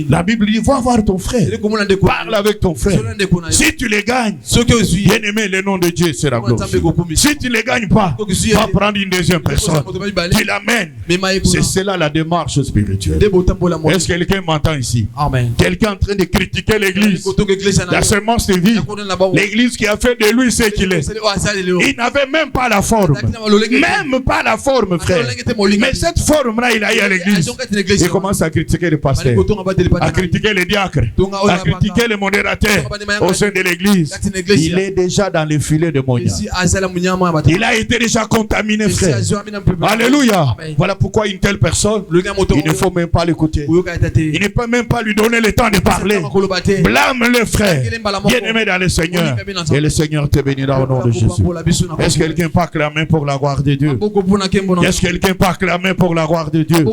La Bible dit, va voir ton frère. Parle avec ton frère. Si tu les gagnes, bien aimé, le nom de Dieu sera glorifié. Si tu ne les gagnes pas, va prendre une deuxième personne. Tu l'amènes. C'est cela la démarche spirituelle. Est-ce que quelqu'un m'entend ici? Amen. Quelqu'un en train de critiquer l'église, la semence de vie, l'église qui a fait de lui ce qu'il est. Il n'avait même pas la forme. Même pas la forme, frère. Mais cette forme-là, il a eu à l'église. Il commence à critiquer le pasteur, à critiquer les diacres, à critiquer les modérateurs au sein de l'église. Il est déjà dans les filets de Monia. Il a été déjà contaminé, frère. Alléluia. Voilà pourquoi une telle personne, il ne faut même pas l'écouter. Il ne peut même pas lui donner le temps de parler. Blâme-le, frère. Bien-aimé dans le Seigneur. Et le Seigneur te bénira au nom de Jésus. Est-ce que quelqu'un peut acclamer pour la gloire de Dieu? Est-ce que quelqu'un peut acclamer pour la gloire de Dieu?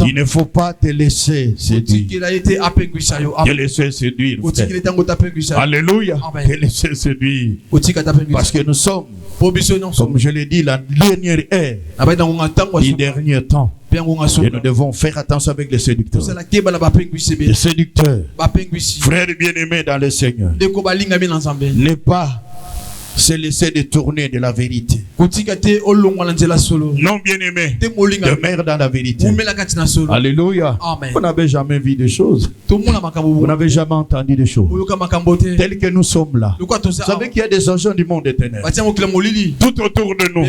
Il ne faut pas te laisser séduire. Te laisser séduire, frère. Alléluia. Te laisser séduire. Parce que nous sommes, comme je l'ai dit, la dernière ère, les derniers temps. Et nous devons faire attention avec les séducteurs. Les séducteurs, frères bien-aimés dans le Seigneur, ne pas se laisser détourner de la vérité. Non bien-aimé, demeure dans la vérité. Alléluia. Vous n'avez jamais vu des choses. Vous n'avez jamais entendu des choses telles que nous sommes là. Vous savez qu'il y a des agents du monde éternel tout autour de nous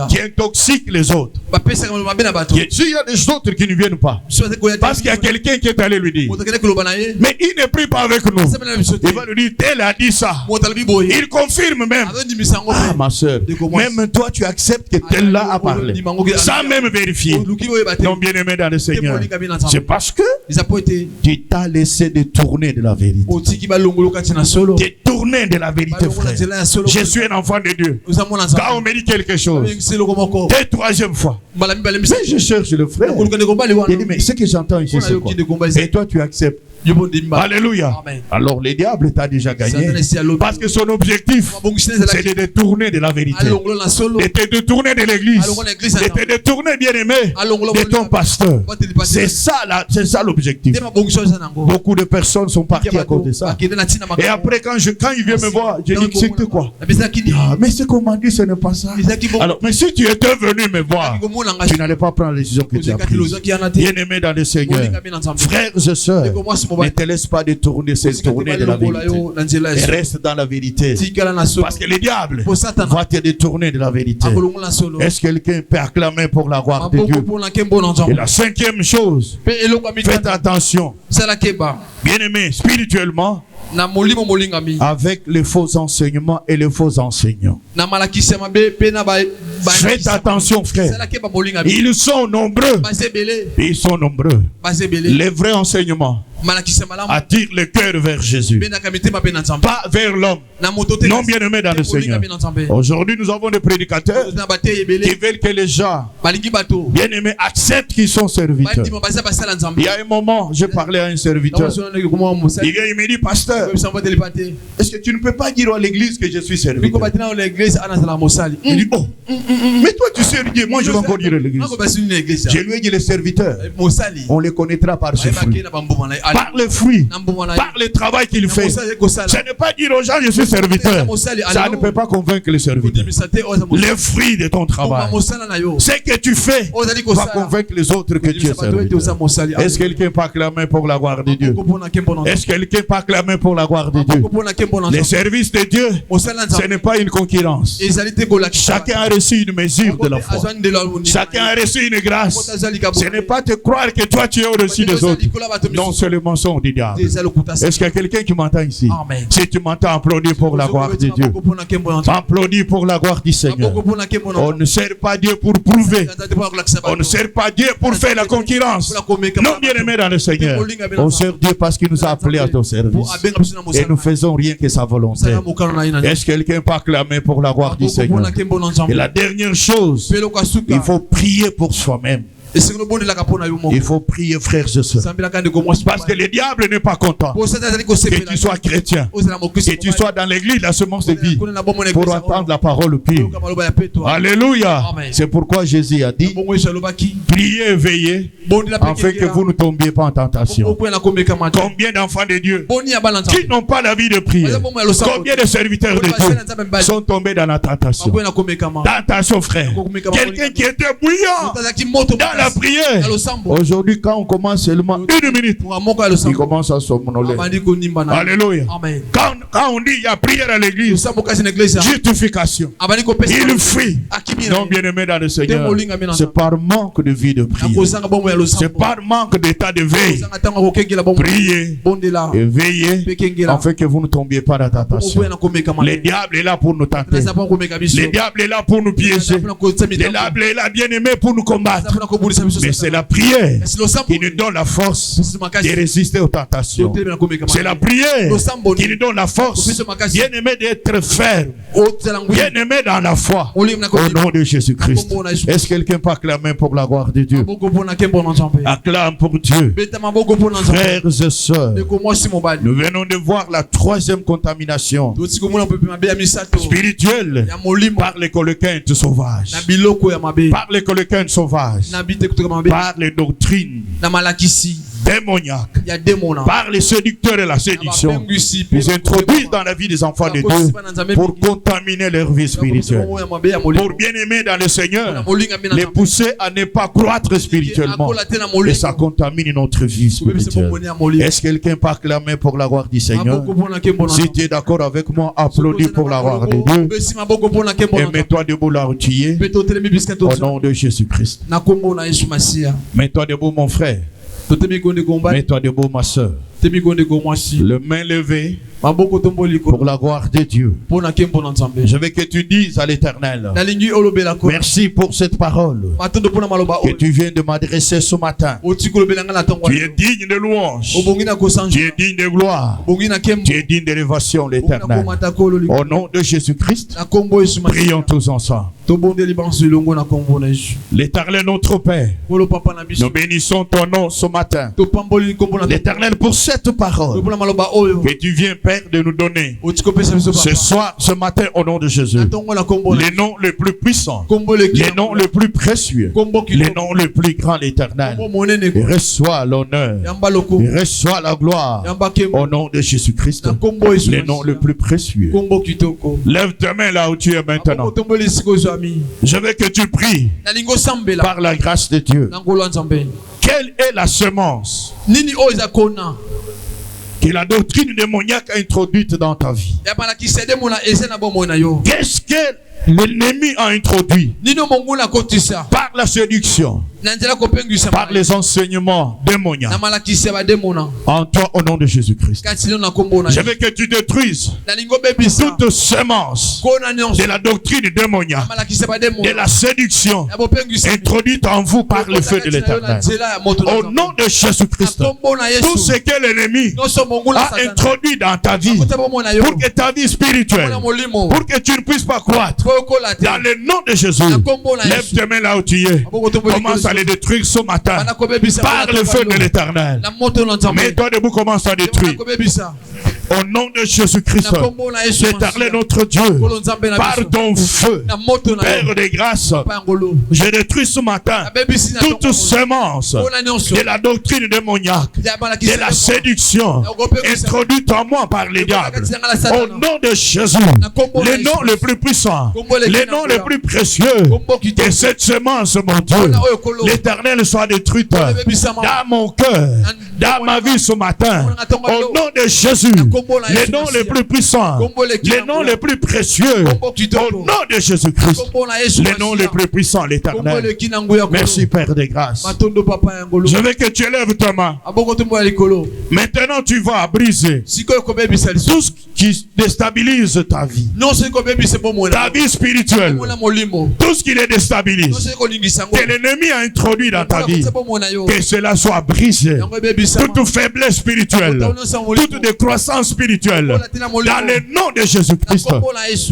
qui intoxiquent les autres. S'il y a des autres qui ne viennent pas, parce qu'il y a quelqu'un qui est allé lui dire, mais il ne prie pas avec nous. Il va lui dire, tel a dit ça. Il confirme même. Ah, ma soeur, même toi tu acceptes que tel là a parlé sans même vérifier. Non, bien aimé dans le Seigneur, c'est parce que tu t'as laissé détourner de la vérité. Détourner de la vérité, frère. Je suis un enfant de Dieu. Quand on me dit quelque chose, dès troisième fois, mais je cherche le frère. Il dit, mais ce que j'entends ici, c'est quoi? Et toi tu acceptes. Alléluia. Amen. Alors le diable t'a déjà gagné parce que son objectif c'est de détourner de la vérité, de te détourner de l'église, de te détourner, bien aimé, de ton pasteur. C'est ça l'objectif. Beaucoup de personnes sont parties à cause de ça. Et après quand il vient me voir, je dis, c'était quoi? Ah, mais ce qu'on m'a dit, ce n'est pas ça. Alors, mais si tu étais venu me voir, tu n'allais pas prendre la décision que tu as prise. Bien aimé dans le Seigneur, frères et sœurs, ne te laisse pas détourner de la vérité. Et reste dans la vérité. Parce que le diable va te détourner de la vérité. Est-ce que quelqu'un peut acclamer pour la gloire de Dieu? Et la cinquième chose, faites attention. Bien aimé, spirituellement, avec les faux enseignements et les faux enseignants. Faites attention, frère. Ils sont nombreux. Ils sont nombreux. Les vrais enseignements attire le cœur vers Jésus, pas vers l'homme. Non, bien aimé dans le Seigneur. Aujourd'hui, nous avons des prédicateurs qui veulent que les gens, bien aimés, acceptent qu'ils sont serviteurs. Il y a un moment, je parlais à un serviteur. Il vient, il me dit, pasteur, est-ce que tu ne peux pas dire à l'église que je suis serviteur? Il dit, oh, mais toi tu sais Dieu, moi je vais encore dire à l'église. Je lui ai dit, les serviteurs, on les connaîtra par ce fruit. Par les fruits, par le travail qu'il fait. Ce n'est pas dire aux gens je suis serviteur. Ça ne peut pas convaincre les serviteurs. Les fruits de ton travail, ce que tu fais, va convaincre les autres que tu es serviteur. Est-ce que quelqu'un peut acclamer pour la gloire de Dieu? Est-ce que quelqu'un peut acclamer pour la gloire de Dieu? Les services de Dieu, ce n'est pas une concurrence. Chacun a reçu une mesure de la foi. Chacun a reçu une grâce. Ce n'est pas te croire que toi tu es au-dessus des autres. Non, c'est le mensonge du diable. Est-ce qu'il y a quelqu'un qui m'entend ici? Amen. Si tu m'entends, applaudis pour la gloire de Dieu. Applaudis pour la gloire du Seigneur. On ne sert pas Dieu pour prouver. On ne sert pas Dieu pour faire la concurrence. Non, bien aimé dans le Seigneur. On sert Dieu parce qu'il nous a appelés à ton service. Et nous faisons rien que sa volonté. Est-ce que quelqu'un peut acclamer pour la gloire du Seigneur? Et la dernière chose, il faut prier pour soi-même. Il faut prier, frères et sœurs. Parce que le diable n'est pas content que tu sois chrétien, que tu sois dans l'église, la semence de vie, pour entendre la parole pire. Alléluia. C'est pourquoi Jésus a dit, priez et veillez, afin que vous ne tombiez pas en tentation. Combien d'enfants de Dieu qui n'ont pas la vie de prière? Combien de serviteurs de Dieu sont tombés dans la tentation? Tentation, frère. Quelqu'un qui était bouillant dans la prière. Aujourd'hui, quand on commence seulement 1 minute, il commence à somnoler. Alléluia. Quand on dit il y a prière à l'église, justification, il fuit. Non, bien aimé dans le Seigneur, c'est par manque de vie de prière. C'est par manque d'état de veille. Priez et veillez afin que vous ne tombiez pas dans la tentation. Le diable est là pour nous tenter. Le diable est là pour nous piéger. Le diable est là, bien aimé, pour nous combattre. Mais c'est la prière qui nous donne la force de résister aux tentations. C'est la prière qui nous donne la force, bien aimé, d'être ferme, bien aimé dans la foi, au nom de Jésus-Christ. Est-ce que quelqu'un peut acclamer pour la gloire de Dieu? Acclame pour Dieu. Frères et sœurs, nous venons de voir la 3e contamination spirituelle par les coquins sauvages, par les coquins sauvages, par les doctrines démoniaques, par les séducteurs et la séduction. Ils introduisent dans la vie des enfants de Dieu pour contaminer leur vie spirituelle, pour bien aimer dans le Seigneur, les pousser à ne pas croître spirituellement, et ça contamine notre vie spirituelle. Est-ce que quelqu'un peut acclamer pour la gloire du Seigneur? Si tu es d'accord avec moi, applaudis pour la gloire de Dieu et mets-toi debout là où tu es, au nom de Jésus-Christ. Mets-toi debout, mon frère. Mets-toi debout, ma soeur. Le main levée pour la gloire de Dieu. Je veux que tu dises à l'Éternel, merci pour cette parole que tu viens de m'adresser ce matin. Tu es digne de louange, tu es digne de gloire, tu es digne d'élévation, l'Éternel. Au nom de Jésus-Christ, prions tous ensemble. L'Éternel notre Père, nous bénissons ton nom ce matin. L'Éternel, pour cette parole que tu viens, Père, de nous donner ce soir, ce matin, au nom de Jésus, les noms les plus puissants, les noms les plus précieux, les noms les plus grands, l'Éternel. Reçois l'honneur, reçois la gloire au nom de Jésus-Christ, les noms les plus précieux. Lève tes mains là où tu es maintenant. Je veux que tu pries par la grâce de Dieu. Quelle est la semence que la doctrine démoniaque a introduite dans ta vie? Qu'est-ce que l'ennemi a introduit par la séduction, par les enseignements démoniaques en toi, au nom de Jésus-Christ? Je veux que tu détruises toute semence de la doctrine démoniaque, de la séduction introduite en vous par le feu de l'Éternel. Au nom de Jésus-Christ, tout ce que l'ennemi a introduit dans ta vie pour que ta vie spirituelle, pour que tu ne puisses pas croître, dans le nom de Jésus, lève tes mains là où tu es. Commence à les détruire ce matin par le feu de l'Éternel. Mets-toi debout, commence à détruire. Au nom de Jésus-Christ, l'Éternel notre Dieu, par ton feu, Père de grâce, je détruis ce matin toute semence de la doctrine démoniaque, de la séduction introduite en moi par les diables. Au nom de Jésus, les noms les plus puissants, les noms les plus précieux, que cette semence, mon Dieu, l'Éternel soit détruite dans mon cœur, dans ma vie ce matin. Au nom de Jésus, les noms les plus puissants, les noms les plus précieux, au nom de Jésus-Christ, les noms les plus puissants, l'Éternel. Merci, Père de grâce. Je veux que tu élèves ta main. Maintenant, tu vas briser tout ce qui déstabilise ta vie, ta vie spirituelle, tout ce qui les déstabilise, que l'ennemi a introduit dans ta vie, que cela soit brisé. Toute faiblesse spirituelle, toute décroissance spirituelle, dans le nom de Jésus-Christ,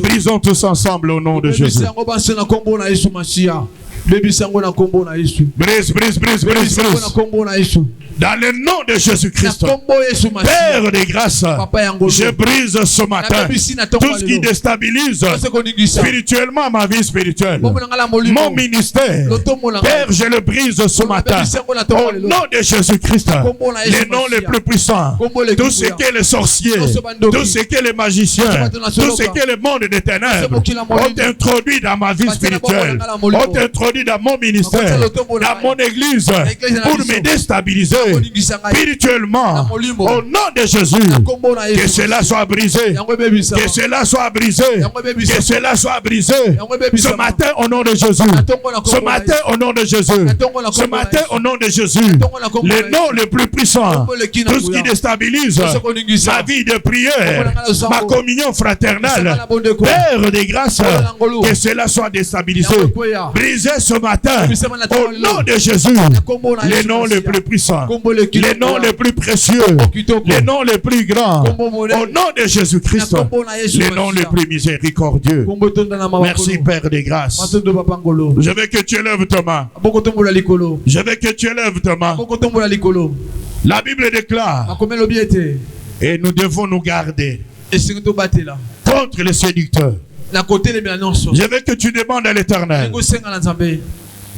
brisons tous ensemble au nom de Jésus. Brise, brise, brise, brise, brise. Dans le nom de Jésus-Christ, Père des grâces, je brise ce matin tout ce qui déstabilise spirituellement ma vie spirituelle, mon ministère. Père, je le brise ce matin au nom de Jésus-Christ, les noms les plus puissants, tout ce qu'est les sorciers, tout ce qu'est les magiciens, tout ce qu'est le monde des ténèbres, ont introduit dans ma vie spirituelle, ont introduit dans mon ministère, dans mon église, pour me déstabiliser spirituellement. Au nom de Jésus, que cela soit brisé, que cela soit brisé, que cela soit brisé. Ce matin, au nom de Jésus, ce matin, au nom de Jésus, ce matin, au nom de Jésus, le nom le plus puissant, tout ce qui déstabilise ma vie de prière, ma communion fraternelle, Père des grâces, que cela soit déstabilisé, brisé ce matin, au nom de Jésus, les noms les plus puissants, les noms les plus précieux, les noms les plus grands, au nom de Jésus-Christ, les noms les plus miséricordieux. Merci Père des grâces. Je veux que tu élèves ta main. Je veux que tu élèves ta main. La Bible déclare, et nous devons nous garder contre les séducteurs. Je veux que tu demandes à l'Éternel.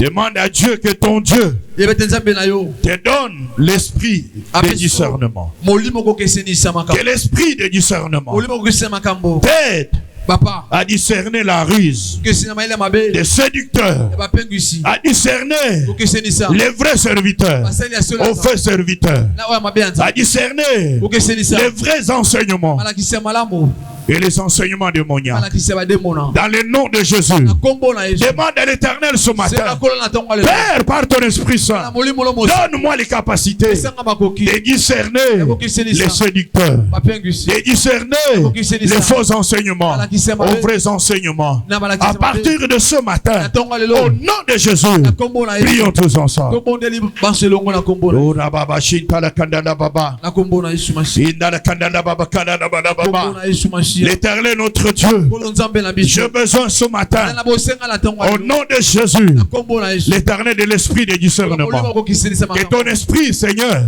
Demande à Dieu que ton Dieu te donne l'esprit de discernement. Que l'esprit de discernement t'aide à discerner la ruse des séducteurs, à discerner les vrais serviteurs aux faux serviteurs, à discerner les vrais enseignements et les enseignements démoniaques. Dans le nom de Jésus, demande à l'Éternel ce matin, Père, par ton Esprit Saint, donne-moi les capacités de discerner les séducteurs, de discerner les faux enseignements aux vrais enseignements. À partir de ce matin, au nom de Jésus, prions tous ensemble. L'Éternel notre Dieu, j'ai besoin ce matin, au nom de Jésus, l'Éternel de l'esprit de discernement, que ton esprit, Seigneur,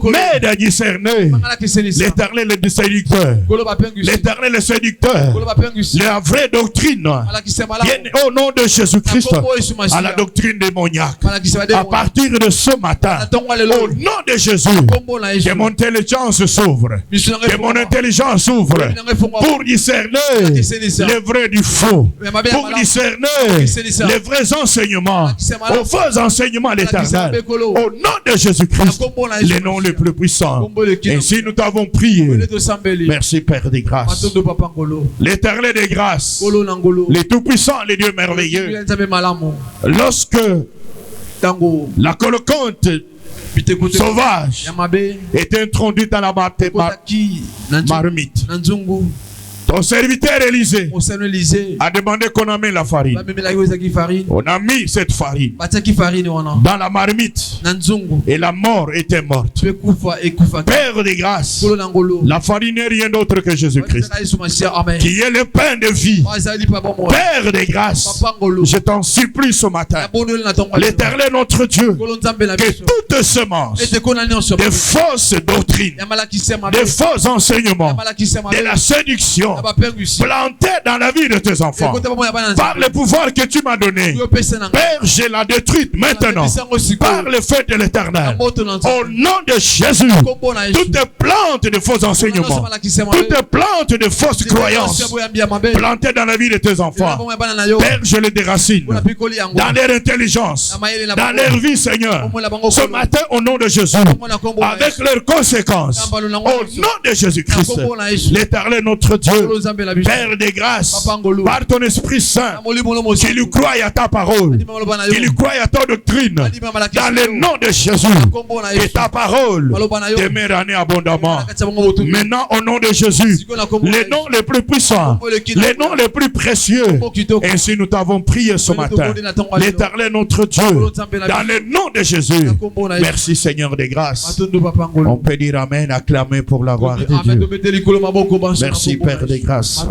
m'aide à discerner l'Éternel le séducteur, l'Éternel le séducteur, la vraie doctrine, au nom de Jésus-Christ, à la doctrine démoniaque. À partir de ce matin, au nom de Jésus, que mon intelligence s'ouvre, que mon intelligence s'ouvre pour discerner les vrais du faux, pour discerner les vrais enseignements aux faux enseignements de l'Éternel. Au nom de Jésus-Christ, les noms les plus puissants. Ainsi nous t'avons prié. Merci Père des grâces. L'Éternel des grâces, les tout-puissants, les dieux merveilleux. Lorsque la colocante sauvage est introduite dans la marmite, ton serviteur Élisée a demandé qu'on amène la farine. On a mis cette farine dans la marmite et la mort était morte. Père des grâces, la farine n'est rien d'autre que Jésus-Christ, qui est le pain de vie. Père des grâces, je t'en supplie ce matin, l'Éternel notre Dieu, que toute semence de fausses doctrines, de faux enseignements, de la séduction planté dans la vie de tes enfants par le pouvoir que tu m'as donné, Père, je la détruite maintenant par le feu de l'Éternel. Au nom de Jésus, toute plante de faux enseignements, toute plante de fausses croyances plantées dans la vie de tes enfants, Père, je les déracine dans leur intelligence, dans leur vie, Seigneur, ce matin au nom de Jésus, avec leurs conséquences, au nom de Jésus-Christ, l'Éternel notre Dieu, Père des grâces, par ton Esprit Saint, qui lui croit à ta parole, qui lui croit à ta doctrine, dans le nom de Jésus, et ta parole demeure abondamment. Maintenant, au nom de Jésus, les noms les plus puissants, les noms les plus précieux, ainsi nous t'avons prié ce matin, l'Éternel notre Dieu, dans le nom de Jésus. Merci Seigneur des grâces. On peut dire Amen, acclamer pour la gloire de Dieu. Merci Père des grâces.